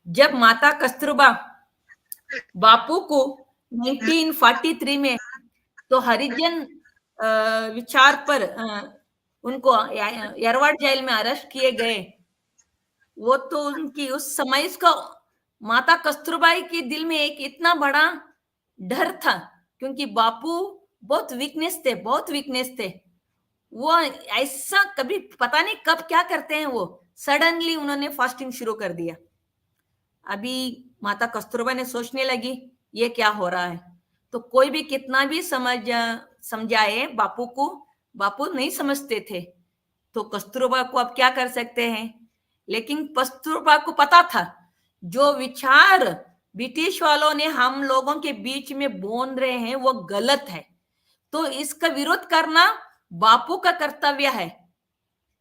जब माता कस्तूरबा बापू को 1943 में तो हरिजन विचार पर उनको यरवाड़ जेल में अरेस्ट किए गए, वो तो उनकी उस समय उसका माता कस्तूरबाई के दिल में एक इतना बड़ा डर था, क्योंकि बापू बहुत वीकनेस थे। वो ऐसा कभी पता नहीं कब क्या करते हैं, वो सडनली उन्होंने फास्टिंग शुरू कर दिया। अभी माता कस्तूरबा ने सोचने लगी ये क्या हो रहा है, तो कोई भी कितना भी समझाए बापू को, बापू नहीं समझते थे। तो कस्तूरबा को अब क्या कर सकते हैं, लेकिन कस्तूरबा को पता था जो विचार ब्रिटिश वालों ने हम लोगों के बीच में बोन रहे हैं वो गलत है, तो इसका विरोध करना बापू का कर्तव्य है।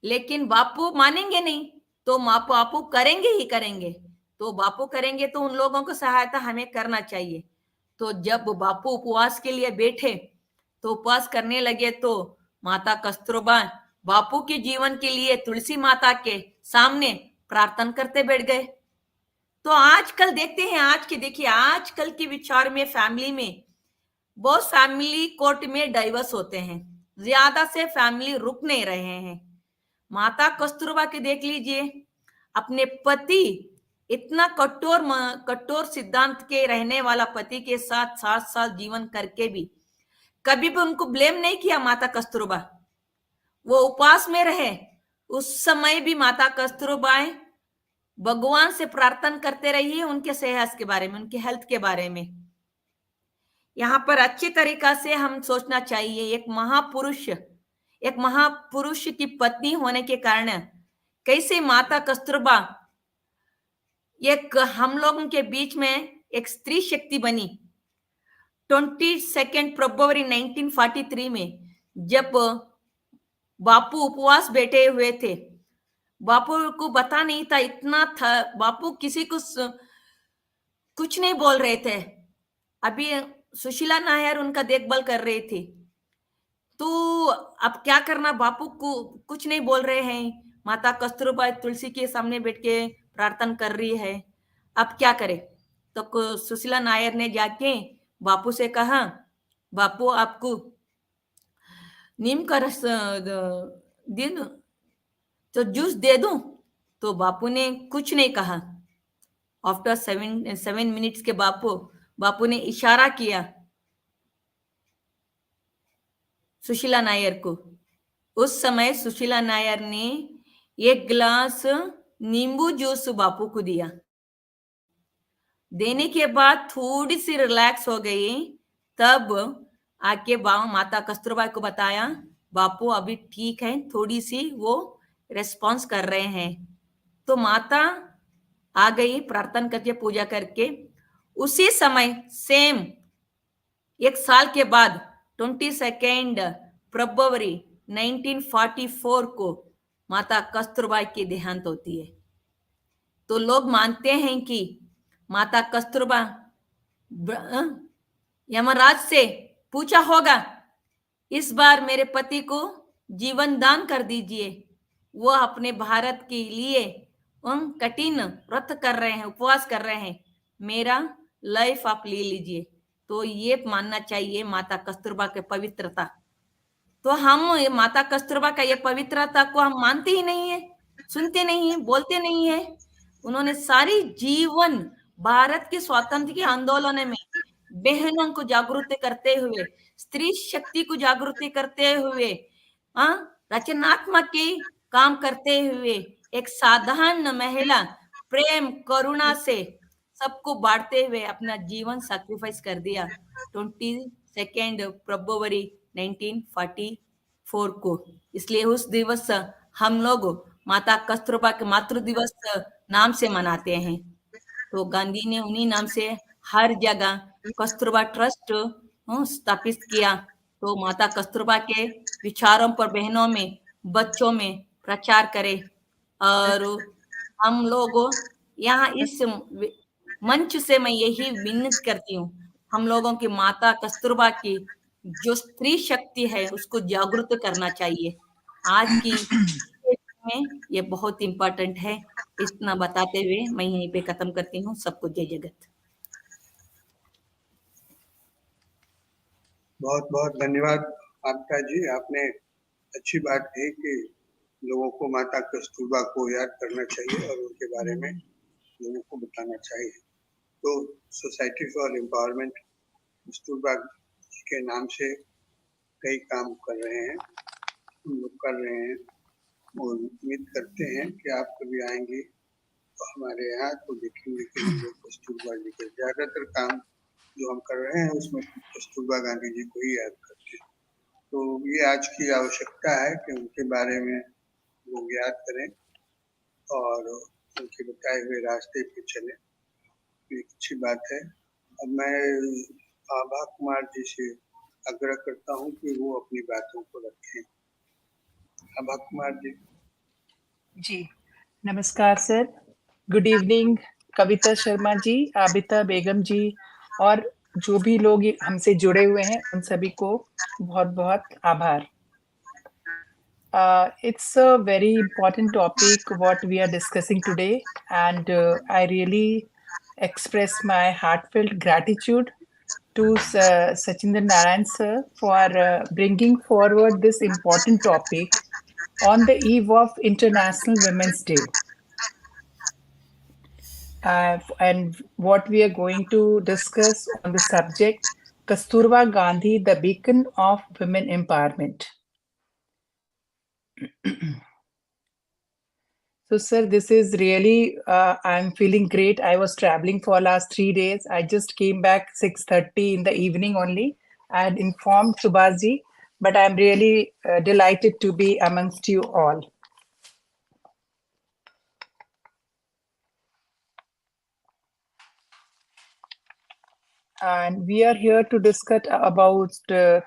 लेकिन बापू मानेंगे नहीं, तो बापू करेंगे ही करेंगे। तो बापू करेंगे तो उन लोगों को सहायता हमें करना चाहिए। तो जब बापू उपवास के लिए बैठे, तो उपवास करने लगे, तो माता कस्तूरबा बापू के जीवन के लिए तुलसी माता के सामने प्रार्थना करते बैठ गए। तो आजकल देखते हैं, देखिए आजकल के विचार में फैमिली में बहुत फैमिली कोर्ट में डाइवर्स होते हैं, ज्यादा से फैमिली रुक नहीं रहे हैं। माता कस्तूरबा के देख लीजिए, अपने पति इतना कठोर सिद्धांत के रहने वाला पति के साथ 7 साल जीवन करके भी कभी भी उनको ब्लेम नहीं किया माता कस्तूरबा। वो उपवास में रहे, उस समय भी माता कस्तूरबा भगवान से प्रार्थना करते रही उनके सेहत के बारे में, उनके हेल्थ के बारे में। यहाँ पर अच्छी तरीका से हम सोचना चाहिए, एक महापुरुष की पत्नी होने के कारण कैसे माता कस्तूरबा एक हम लोगों के बीच में एक स्त्री शक्ति बनी। 22 फरवरी 1943 में जब बापू उपवास बैठे हुए थे, बापू को पता नहीं था, इतना था, बापू किसी को कुछ नहीं बोल रहे थे। अभी सुशीला नायर उनका देखभाल कर रही थी, तो अब क्या करना, बापू को कुछ नहीं बोल रहे हैं। माता कस्तूरबा तुलसी के सामने बैठ के प्रार्थना कर रही है, अब क्या करे। तो सुशीला नायर ने जाके बापू से कहा, बापू आपको नीम का रस दिन तो जूस दे दूं। तो बापू ने कुछ नहीं कहा। आफ्टर 7 मिनट्स के बापू ने इशारा किया सुशीला नायर को। उस समय सुशीला नायर ने 1 गिलास नींबू जूस बापू को दिया। देने के बाद थोड़ी सी रिलैक्स हो गई, तब आके माता कस्तूरबा को बताया, बापू अभी ठीक है, थोड़ी सी वो रेस्पॉन्स कर रहे हैं। तो माता आ गई प्रार्थना करके, पूजा करके। उसी समय सेम 1 साल के बाद 22 फरवरी 1944 को माता कस्तूरबा की देहांत होती है। तो लोग मानते हैं कि माता कस्तूरबा यमराज से पूछा होगा, इस बार मेरे पति को जीवन दान कर दीजिए। वो अपने भारत के लिए कठिन व्रत कर रहे हैं, उपवास कर रहे हैं, मेरा लाइफ आप ले लीजिए। तो ये मानना चाहिए माता कस्तूरबा के पवित्रता। तो हम माता कस्तूरबा का ये पवित्रता को हम मानते ही नहीं है, सुनते नहीं है, बोलते नहीं है। उन्होंने सारी जीवन भारत के स्वतंत्र के आंदोलन में बहनों को जागृत करते हुए, स्त्री शक्ति को जागृति करते हुए, रचनात्मक के काम करते हुए, एक साधारण महिला प्रेम करुणा से सबको बांटते हुए अपना जीवन सैक्रिफाइस कर दिया 22 फरवरी 1944 को। इसलिए उस दिवस हम लोग माता कस्तूरबा के मातृ दिवस नाम से मनाते हैं। तो गांधी ने उन्हीं नाम से हर जगह कस्तूरबा ट्रस्ट स्थापित किया, तो माता कस्तूरबा के विचारों पर बहनों में, बच्चों में प्रचार करे। और हम लोग यहाँ इस मंच से मैं यही विनती करती हूँ, हम लोगों की माता कस्तूरबा की जो स्त्री शक्ति है उसको जागृत करना चाहिए। आज की में ये बहुत इम्पोर्टेंट है। इतना बताते हुए मैं यहीं पे खत्म करती हूँ। सबको जय जगत। बहुत बहुत धन्यवाद आपका जी। आपने अच्छी बात कही कि लोगों को माता कस्तूरबा को याद करना चाहिए और उनके बारे में लोगों को बताना चाहिए। तो सोसाइटी फॉर एम्पावरमेंट कस्तूरबा जी के नाम से कई काम कर रहे हैं, हम लोग कर रहे हैं और उम्मीद करते हैं कि आप कभी आएंगे तो हमारे यहाँ तो देखेंगे कि हम लोग कस्तूरबा जी के ज़्यादातर काम जो हम कर रहे हैं उसमें कस्तूरबा गांधी जी को ही याद करते हैं। तो ये आज की आवश्यकता है कि उनके बारे में लोग याद करें और उनके बताए हुए रास्ते पे चलें। एक अच्छी बात है। अब मैं आभा कुमार जी से आग्रह करता हूँ कि वो अपनी बातों को रखें। आभा कुमार जी। जी, नमस्कार sir. Good evening Kavita Sharma ji, आबिता बेगम जी और जो भी लोग हमसे जुड़े हुए हैं उन सभी को बहुत बहुत आभार। It's a very important topic what we are discussing today, and I really express my heartfelt gratitude to Sachinder Narayan sir for bringing forward this important topic on the eve of International Women's Day. And what we are going to discuss on the subject, Kasturba Gandhi, the beacon of women empowerment. So, sir, this is really, I'm feeling great. I was traveling for last 3 days. I just came back 6:30 in the evening only. I had informed Subhasji, but I'm really delighted to be amongst you all. And we are here to discuss about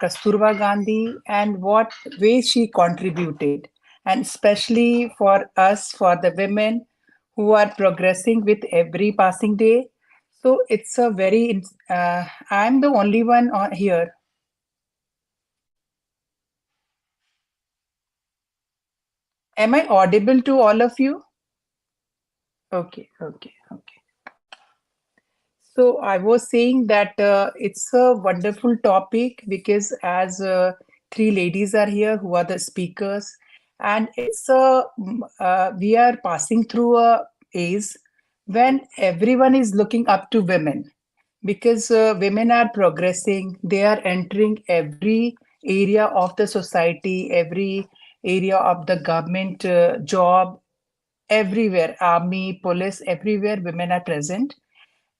Kasturba Gandhi and what way she contributed, and especially for us, for the women who are progressing with every passing day. So it's a very, I'm the only one here. Am I audible to all of you? Okay. So I was saying that it's a wonderful topic because as three ladies are here who are the speakers, and we are passing through a age when everyone is looking up to women because women are progressing, they are entering every area of the society, every area of the government job, everywhere, army, police, everywhere women are present.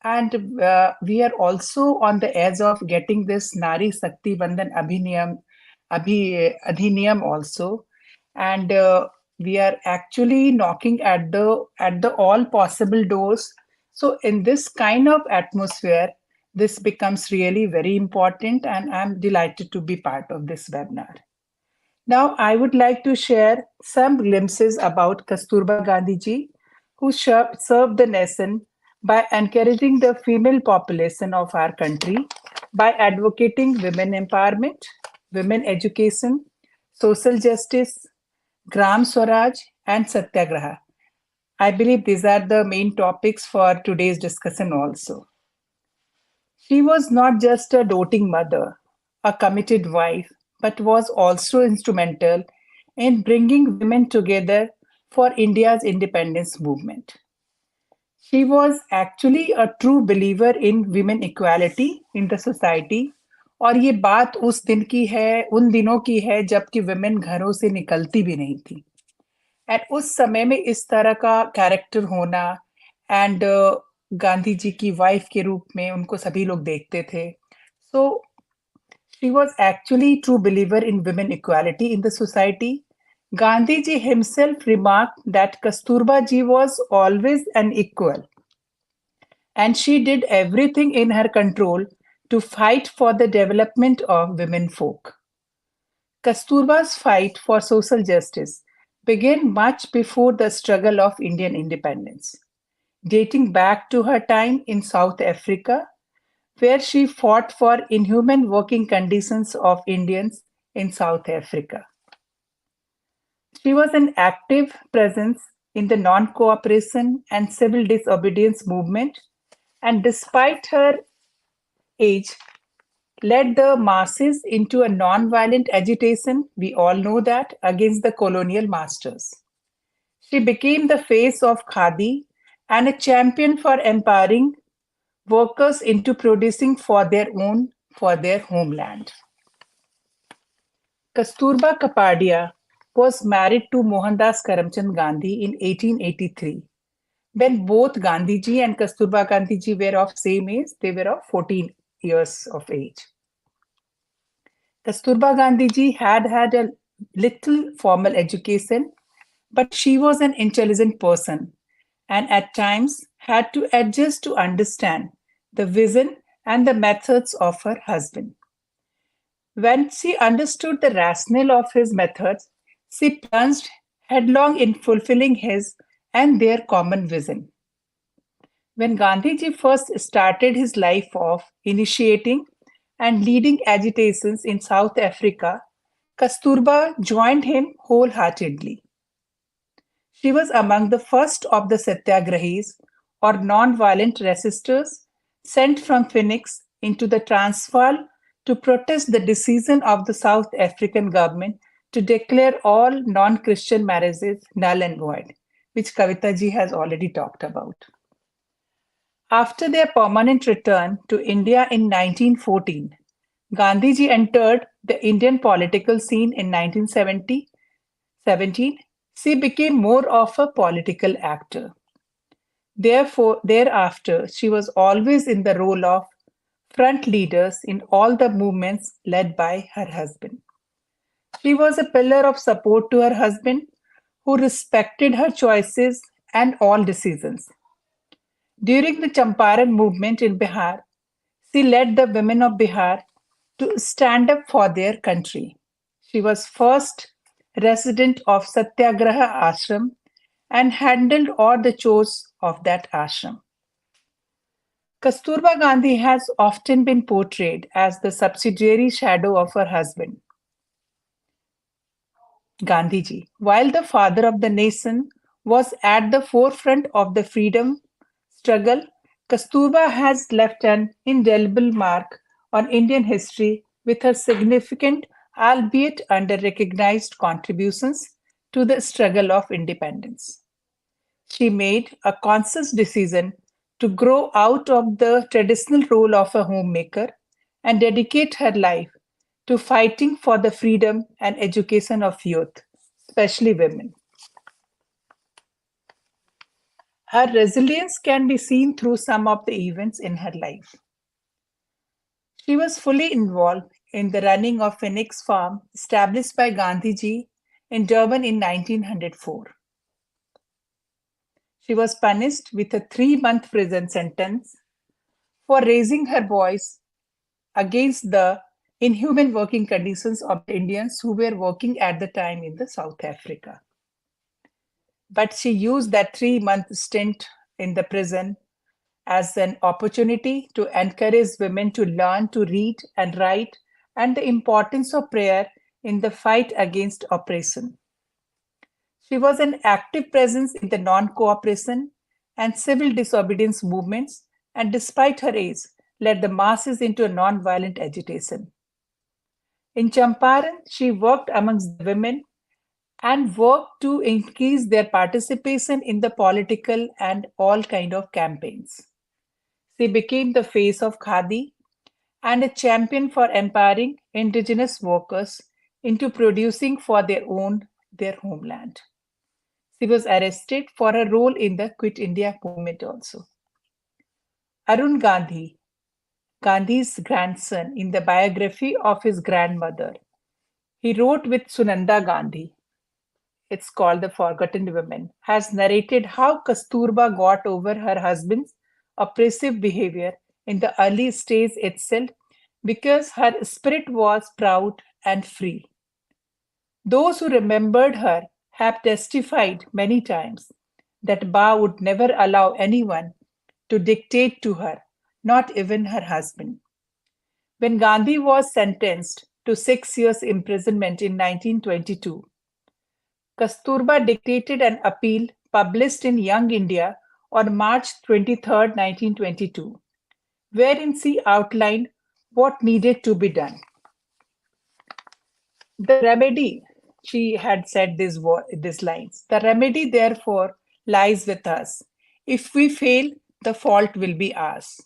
And we are also on the edge of getting this Nari Sakti Vandan Adhiniyam also. And we are actually knocking at the all possible doors. So in this kind of atmosphere, this becomes really very important, and I'm delighted to be part of this webinar. Now, I would like to share some glimpses about Kasturba Gandhi ji, who served the nation by encouraging the female population of our country by advocating women empowerment, women education, social justice, Gram Swaraj, and Satyagraha. I believe these are the main topics for today's discussion also. She was not just a doting mother, a committed wife, but was also instrumental in bringing women together for India's independence movement. She was actually a true believer in women equality in the society. और ये बात उस दिन की है, उन दिनों की है जबकि women घरों से निकलती भी नहीं थी. एंड उस समय में इस तरह का कैरेक्टर होना एंड गांधी जी की वाइफ के रूप में उनको सभी लोग देखते थे. So she was actually true believer in women equality in the society. Gandhi ji himself remarked that Kasturba ji was always an equal, and she did everything in her control to fight for the development of women folk. Kasturba's fight for social justice began much before the struggle of Indian independence, dating back to her time in South Africa, where she fought for inhuman working conditions of Indians in South Africa. She was an active presence in the non cooperation and civil disobedience movement, and despite her age, led the masses into a non-violent agitation, we all know that, against the colonial masters. She became the face of Khadi and a champion for empowering workers into producing for their homeland. Kasturba Kapadia was married to Mohandas Karamchand Gandhi in 1883. When both Gandhiji and Kasturba Gandhiji were of same age, they were of 14 years of age. Kasturba Gandhiji had a little formal education, but she was an intelligent person and at times had to adjust to understand the vision and the methods of her husband. When she understood the rationale of his methods, she plunged headlong in fulfilling his and their common vision. When Gandhiji first started his life of initiating and leading agitations in South Africa, Kasturba joined him wholeheartedly. She was among the first of the Satyagrahis, or non-violent resistors, sent from Phoenix into the Transvaal to protest the decision of the South African government to declare all non-Christian marriages null and void, which Kavita ji has already talked about. After their permanent return to India in 1914, Gandhiji entered the Indian political scene in 1917. She became more of a political actor. Thereafter, she was always in the role of front leaders in all the movements led by her husband. She was a pillar of support to her husband, who respected her choices and all decisions. During the Champaran movement in Bihar, she led the women of Bihar to stand up for their country. She was first resident of Satyagraha Ashram and handled all the chores of that ashram. Kasturba Gandhi has often been portrayed as the subsidiary shadow of her husband, Gandhiji. While the father of the nation was at the forefront of the freedom struggle, Kasturba has left an indelible mark on Indian history with her significant, albeit under-recognized contributions to the struggle of independence. She made a conscious decision to grow out of the traditional role of a homemaker and dedicate her life to fighting for the freedom and education of youth, especially women. Her resilience can be seen through some of the events in her life. She was fully involved in the running of Phoenix Farm established by Gandhiji in Durban in 1904. She was punished with a 3-month prison sentence for raising her voice against the inhuman working conditions of the Indians who were working at the time in the South Africa. But she used that 3-month stint in the prison as an opportunity to encourage women to learn to read and write and the importance of prayer in the fight against oppression. She was an active presence in the non-cooperation and civil disobedience movements, and despite her age, led the masses into a non-violent agitation. In Champaran, she worked amongst the women and worked to increase their participation in the political and all kind of campaigns. She became the face of Khadi and a champion for empowering indigenous workers into producing for their homeland. She was arrested for her role in the Quit India movement also. Arun Gandhi, Gandhi's grandson, in the biography of his grandmother, he wrote with Sunanda Gandhi, it's called The Forgotten Women, has narrated how Kasturba got over her husband's oppressive behavior in the early stage itself because her spirit was proud and free. Those who remembered her have testified many times that Ba would never allow anyone to dictate to her, not even her husband. When Gandhi was sentenced to 6 years imprisonment in 1922, Kasturba dictated an appeal published in Young India on March 23, 1922, wherein she outlined what needed to be done. The remedy, she had said these lines, the remedy therefore lies with us. If we fail, the fault will be ours.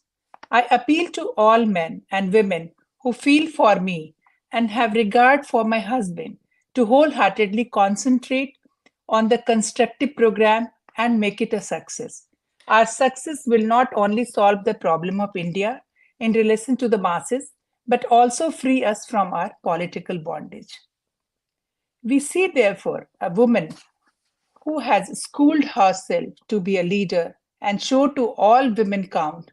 I appeal to all men and women who feel for me and have regard for my husband to wholeheartedly concentrate on the constructive program and make it a success. Our success will not only solve the problem of India in relation to the masses, but also free us from our political bondage. We see, therefore, a woman who has schooled herself to be a leader and show to all womankind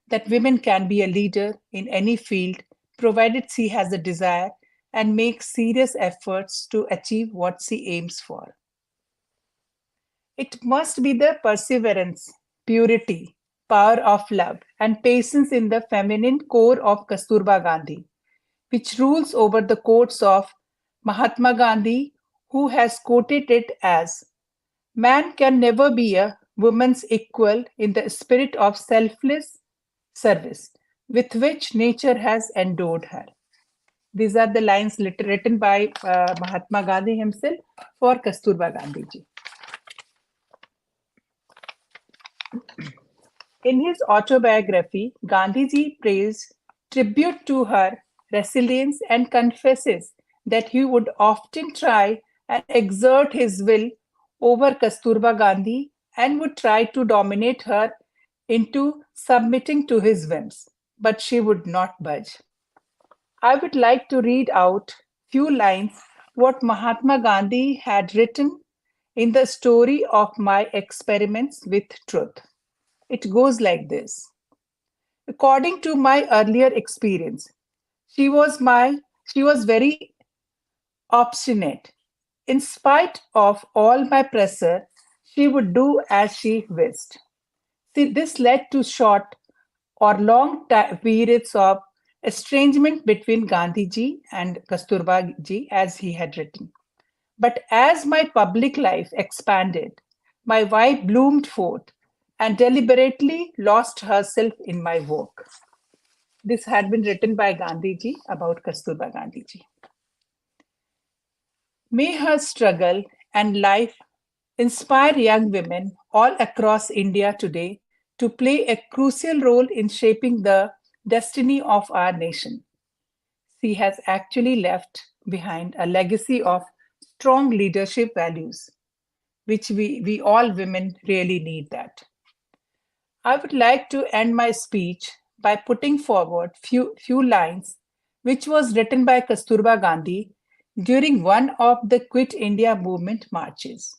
that women can be a leader in any field provided she has a desire and makes serious efforts to achieve what she aims for. It must be the perseverance, purity, power of love, and patience in the feminine core of Kasturba Gandhi, which rules over the quotes of Mahatma Gandhi, who has quoted it as man can never be a woman's equal in the spirit of selfless service with which nature has endowed her. These are the lines written by Mahatma Gandhi himself for Kasturba Gandhi ji. In his autobiography, Gandhiji pays tribute to her resilience and confesses that he would often try and exert his will over Kasturba Gandhi and would try to dominate her into submitting to his whims, but she would not budge. I would like to read out few lines what Mahatma Gandhi had written in the story of my experiments with truth. It goes like this. According to my earlier experience, she was my she was very obstinate. In spite of all my pressure, she would do as she wished. See, this led to short or long periods of estrangement between Gandhiji and Kasturba ji, as he had written. But as my public life expanded, my wife bloomed forth and deliberately lost herself in my work. This had been written by Gandhiji about Kasturba Gandhiji. May her struggle and life inspire young women all across India today to play a crucial role in shaping the destiny of our nation. She has actually left behind a legacy of strong leadership values, which we all women really need that. I would like to end my speech by putting forward few lines which was written by Kasturba Gandhi during one of the Quit India movement marches.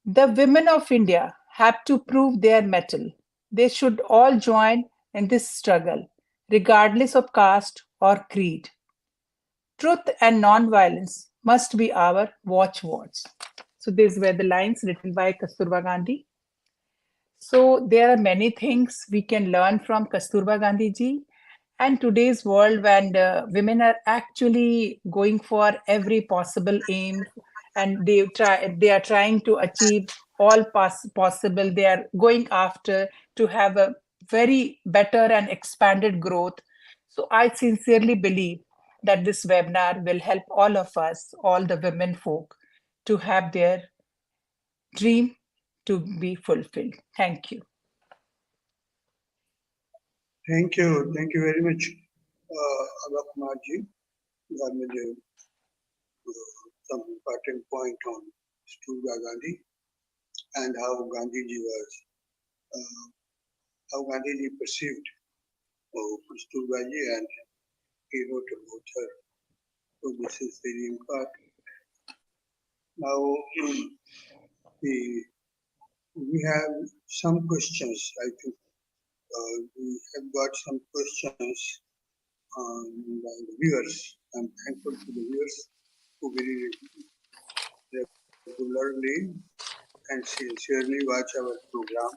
The women of India have to prove their mettle. They should all join in this struggle, regardless of caste or creed. Truth and non-violence must be our watchwords. So these were the lines written by Kasturba Gandhi. So there are many things we can learn from Kasturba Gandhi ji. And today's world, when women are actually going for every possible aim, and they are trying to achieve all possible. They are going after to have a very better and expanded growth. So I sincerely believe that this webinar will help all of us, all the women folk, to have their dream to be fulfilled. Thank you. Thank you. Thank you very much, Abha ji. You made some important point on Kasturba Gandhi and how Gandhiji was, how Gandhiji perceived Kasturba ji, and he wrote about her. So this is very important. Now we have some questions. I think we have got some questions by the viewers. I'm thankful to the viewers who very regularly and sincerely watch our program.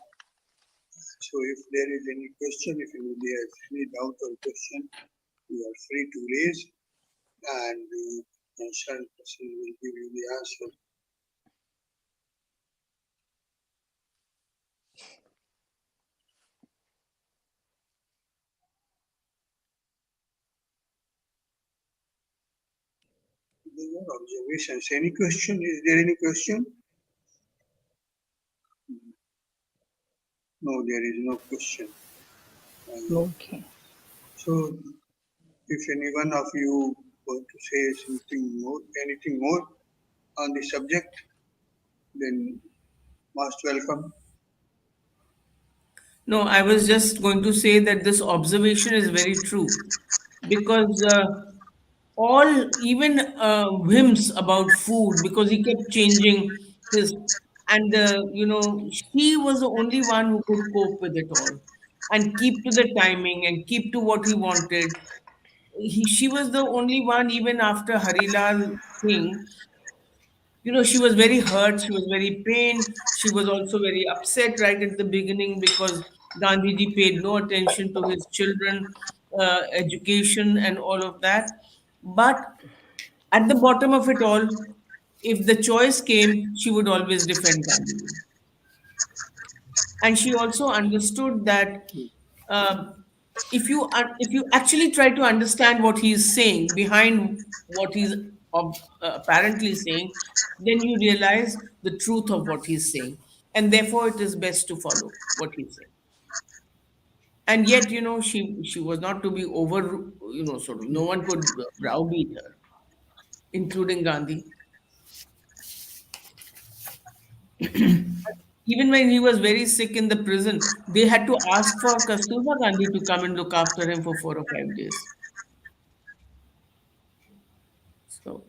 So if there is any question, if anybody has any doubt or question, you are free to raise, and the concerned person will give you the answer. There are observations. Any question? Is there any question? No, there is no question. Okay. So, if any one of you want to say something more, anything more on the subject, then most welcome. No, I was just going to say that this observation is very true because even whims about food, because he kept changing his, and she was the only one who could cope with it all and keep to the timing and keep to what he wanted. She was the only one, even after Harilal thing, she was very hurt, she was very pained, she was also very upset right at the beginning because Gandhiji paid no attention to his children, education, and all of that. But at the bottom of it all, if the choice came, she would always defend Gandhiji. And she also understood that if you actually try to understand what he's saying behind what he's apparently saying, then you realize the truth of what he's saying, and therefore it is best to follow what he's saying. And yet, she was not to be over, sort of, no one could browbeat her, including Gandhi. Even when he was very sick in the prison, they had to ask for Kasturba Gandhi to come and look after him for 4 or 5 days. So,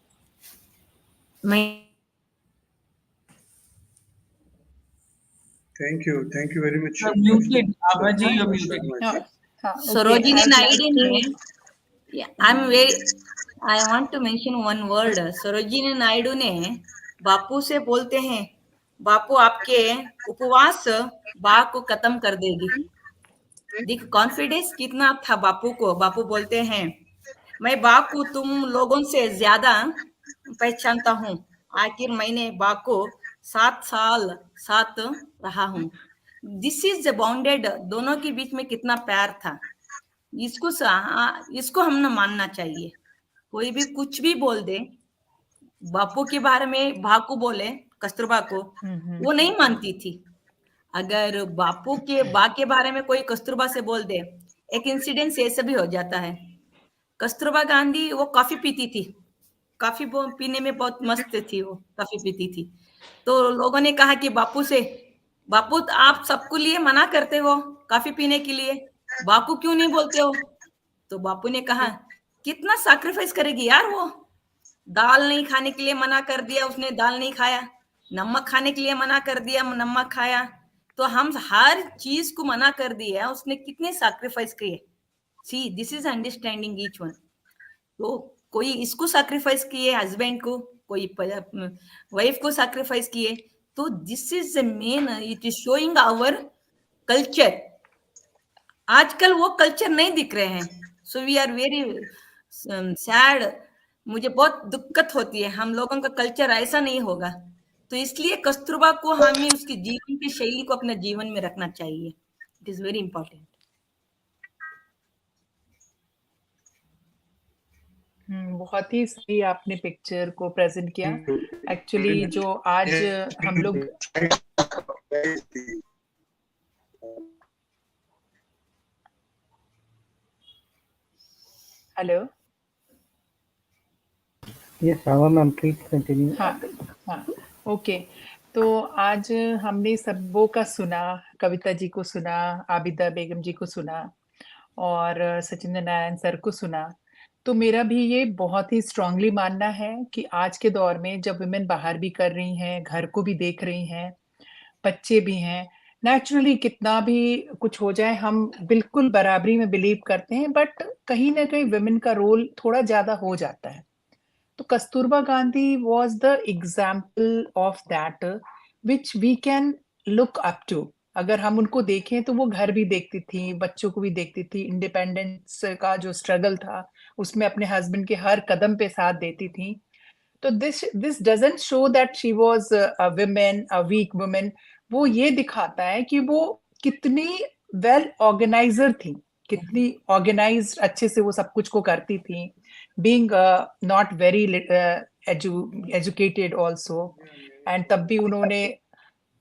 Thank you. Thank you very much. you're muted, Abhaji, you're muted. Sarojini I'd like Naidu to- ने, I want to mention one word. Sarojini Naidu ने बापू से बोलते हैं, बापू आपके उपवास बा को खत्म कर देगी. देख कॉन्फिडेंस कितना था बापू को. बापू बोलते हैं, मैं बा को तुम लोगों से ज्यादा पहचानता हूँ. आखिर मैंने बा को 7 साल साथ रहा हूँ. This is bounded. दोनों के बीच में कितना प्यार था. इसको हमने मानना चाहिए. कोई भी कुछ भी बोल दे, बापू के बारे में बा को बोले, कस्तूरबा को, वो नहीं मानती थी. अगर बा के बारे में कोई कस्तूरबा से बोल दे, एक इंसिडेंस ऐसे भी हो जाता है. कस्तूरबा गांधी वो कॉफी पीती थी. कॉफी पीने में बहुत मस्त थी. वो कॉफी पीती थी. तो लोगों ने कहा कि बापू से, बापू आप सबको लिए मना करते हो कॉफी पीने के लिए, बापू क्यों नहीं बोलते हो. तो बापू ने कहा, कितना सैक्रिफाइस करेगी यार. वो दाल नहीं खाने के लिए मना कर दिया, उसने दाल नहीं खाया. नमक खाने के लिए मना कर दिया, नमक खाया. तो हम हर चीज को मना कर दिया, उसने कितने सैक्रिफाइस किए. See this is understanding each one. तो कोई इसको सैक्रिफाइस किए, हस्बैंड को, कोई वाइफ को सैक्रिफाइस किए. तो this is the main, it is showing our culture. आजकल वो कल्चर नहीं दिख रहे हैं. So we are very sad. मुझे बहुत दिक्कत होती है. हम लोगों का कल्चर ऐसा नहीं होगा. तो इसलिए कस्तूरबा को हमें उसकी जीवन की शैली को अपने जीवन में रखना चाहिए. It is very important. बहुत ही सही आपने पिक्चर को प्रेजेंट किया. एक्चुअली जो आज हम लोग hello. Yes, Abha ma'am, please continue. हाँ, ओके. तो आज हमने सबों का सुना, कविता जी को सुना, आबिदा बेगम जी को सुना और सचिंद्र नारायण सर को सुना. तो मेरा भी ये बहुत ही स्ट्रांगली मानना है कि आज के दौर में जब वुमेन बाहर भी कर रही हैं, घर को भी देख रही हैं, बच्चे भी हैं, नेचुरली कितना भी कुछ हो जाए हम बिल्कुल बराबरी में बिलीव करते हैं, बट कहीं ना कहीं वुमेन का रोल थोड़ा ज्यादा हो जाता है। तो Kasturba Gandhi was the example of that which we can look up to। अगर हम उनको देखें तो वो घर भी देखती थी, बच्चों को भी देखती थी, इंडिपेंडेंस का जो स्ट्रगल था उसमें अपने हस्बैंड के हर कदम पे साथ देती थी। तो this doesn't show that she was a woman, a weak woman. वो ये दिखाता है कि वो कितनी वेल ऑर्गेनाइजर थी, कितनी ऑर्गेनाइज्ड अच्छे से वो सब कुछ को करती थी, being not very educated also. And तब भी उन्होंने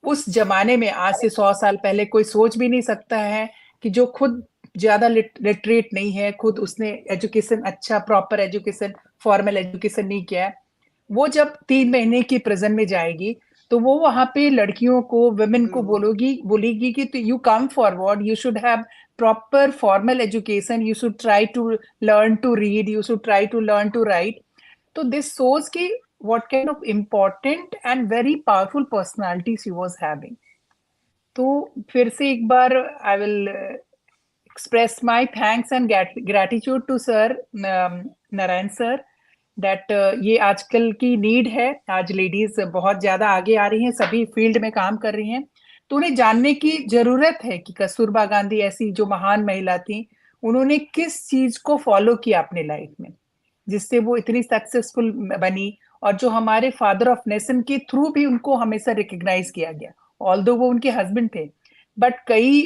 उस जमाने में, आज से 100 साल पहले कोई सोच भी नहीं सकता है कि जो खुद ज्यादा लिटरेट नहीं है, खुद उसने एजुकेशन अच्छा प्रॉपर एजुकेशन फॉर्मल एजुकेशन नहीं किया है, वो जब 3 महीने की प्रिजन में जाएगी तो वो वहां पे लड़कियों को, वुमेन को बोलेगी कि you come forward, you should have proper formal education, you should try to learn to read, you should try to learn to write. तो दिस shows कि what kind of important and very powerful personality she was having। तो फिर से एक बार I will express my thanks and gratitude to sir Narayan sir that ये आजकल की नीड है। आज लेडीज बहुत ज्यादा आगे आ रही हैं, सभी फील्ड में काम कर रही हैं, तो उन्हें जानने की जरूरत है कि कस्तूरबा गांधी ऐसी जो महान महिला थी, उन्होंने किस चीज को फॉलो किया अपने लाइफ में जिससे वो इतनी सक्सेसफुल बनी, और जो हमारे फादर ऑफ नेशन के थ्रू भी उनको हमेशा रिकग्नाइज किया गया। ऑल्दो वो उनके हस्बैंड थे, बट कई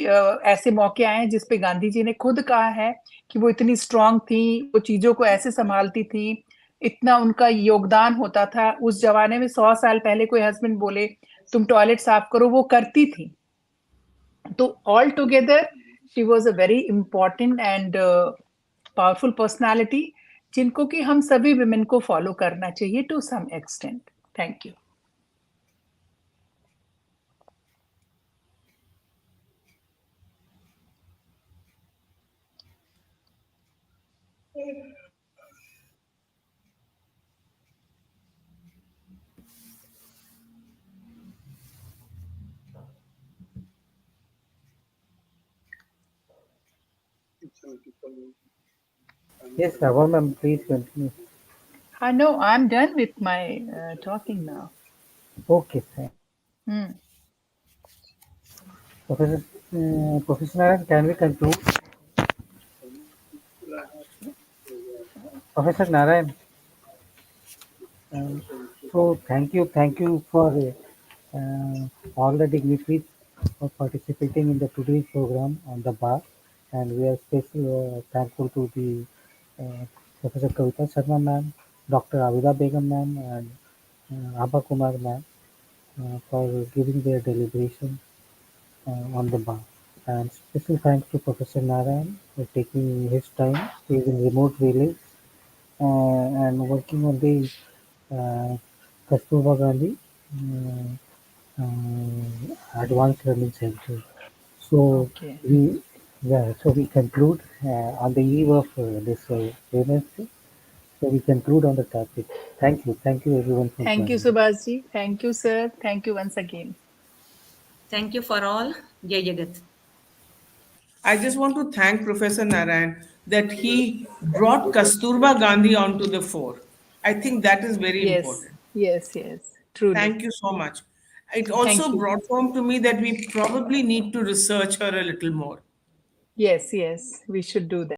ऐसे मौके आए हैं जिसपे गांधी जी ने खुद कहा है कि वो इतनी स्ट्रांग थी, वो चीजों को ऐसे संभालती थी, इतना उनका योगदान होता था। उस जमाने में 100 साल पहले कोई हस्बैंड बोले तुम टॉयलेट साफ करो, वो करती थी। तो all together she was a very important and powerful personality, जिनको कि हम सभी विमेन को फॉलो करना चाहिए to some extent. Thank you. Yes, Abha ma'am, please continue. No, I'm done with my talking now. Okay, thanks. Hmm. Professor Narayan, can we conclude? Professor Narayan, um, so thank you for all the dignitaries for participating in the today's program on the bar, and we are especially thankful to the Professor Kavita Sharma ma'am, Dr. Abida Begam ma'am, and Abha Kumar ma'am for giving their deliberation on the bar. And special thanks to Professor Narayan for taking his time. He is in remote village and working on the uh, Kasturba Gandhi Advanced Learning Center. So Okay. we conclude on the eve of this Women's Day. So we conclude on the topic. Thank you everyone for Thank you, joining. Subhash ji. Thank you, sir. Thank you once again. Thank you for all. Jai Jagat. I just want to thank Professor Narayan that he brought Kasturba Gandhi onto the fore. I think that is very Yes, important. yes, yes. Truly. Thank you so much. It also Thank you. brought home to me that we probably need to research her a little more. Yes, yes. We should do that.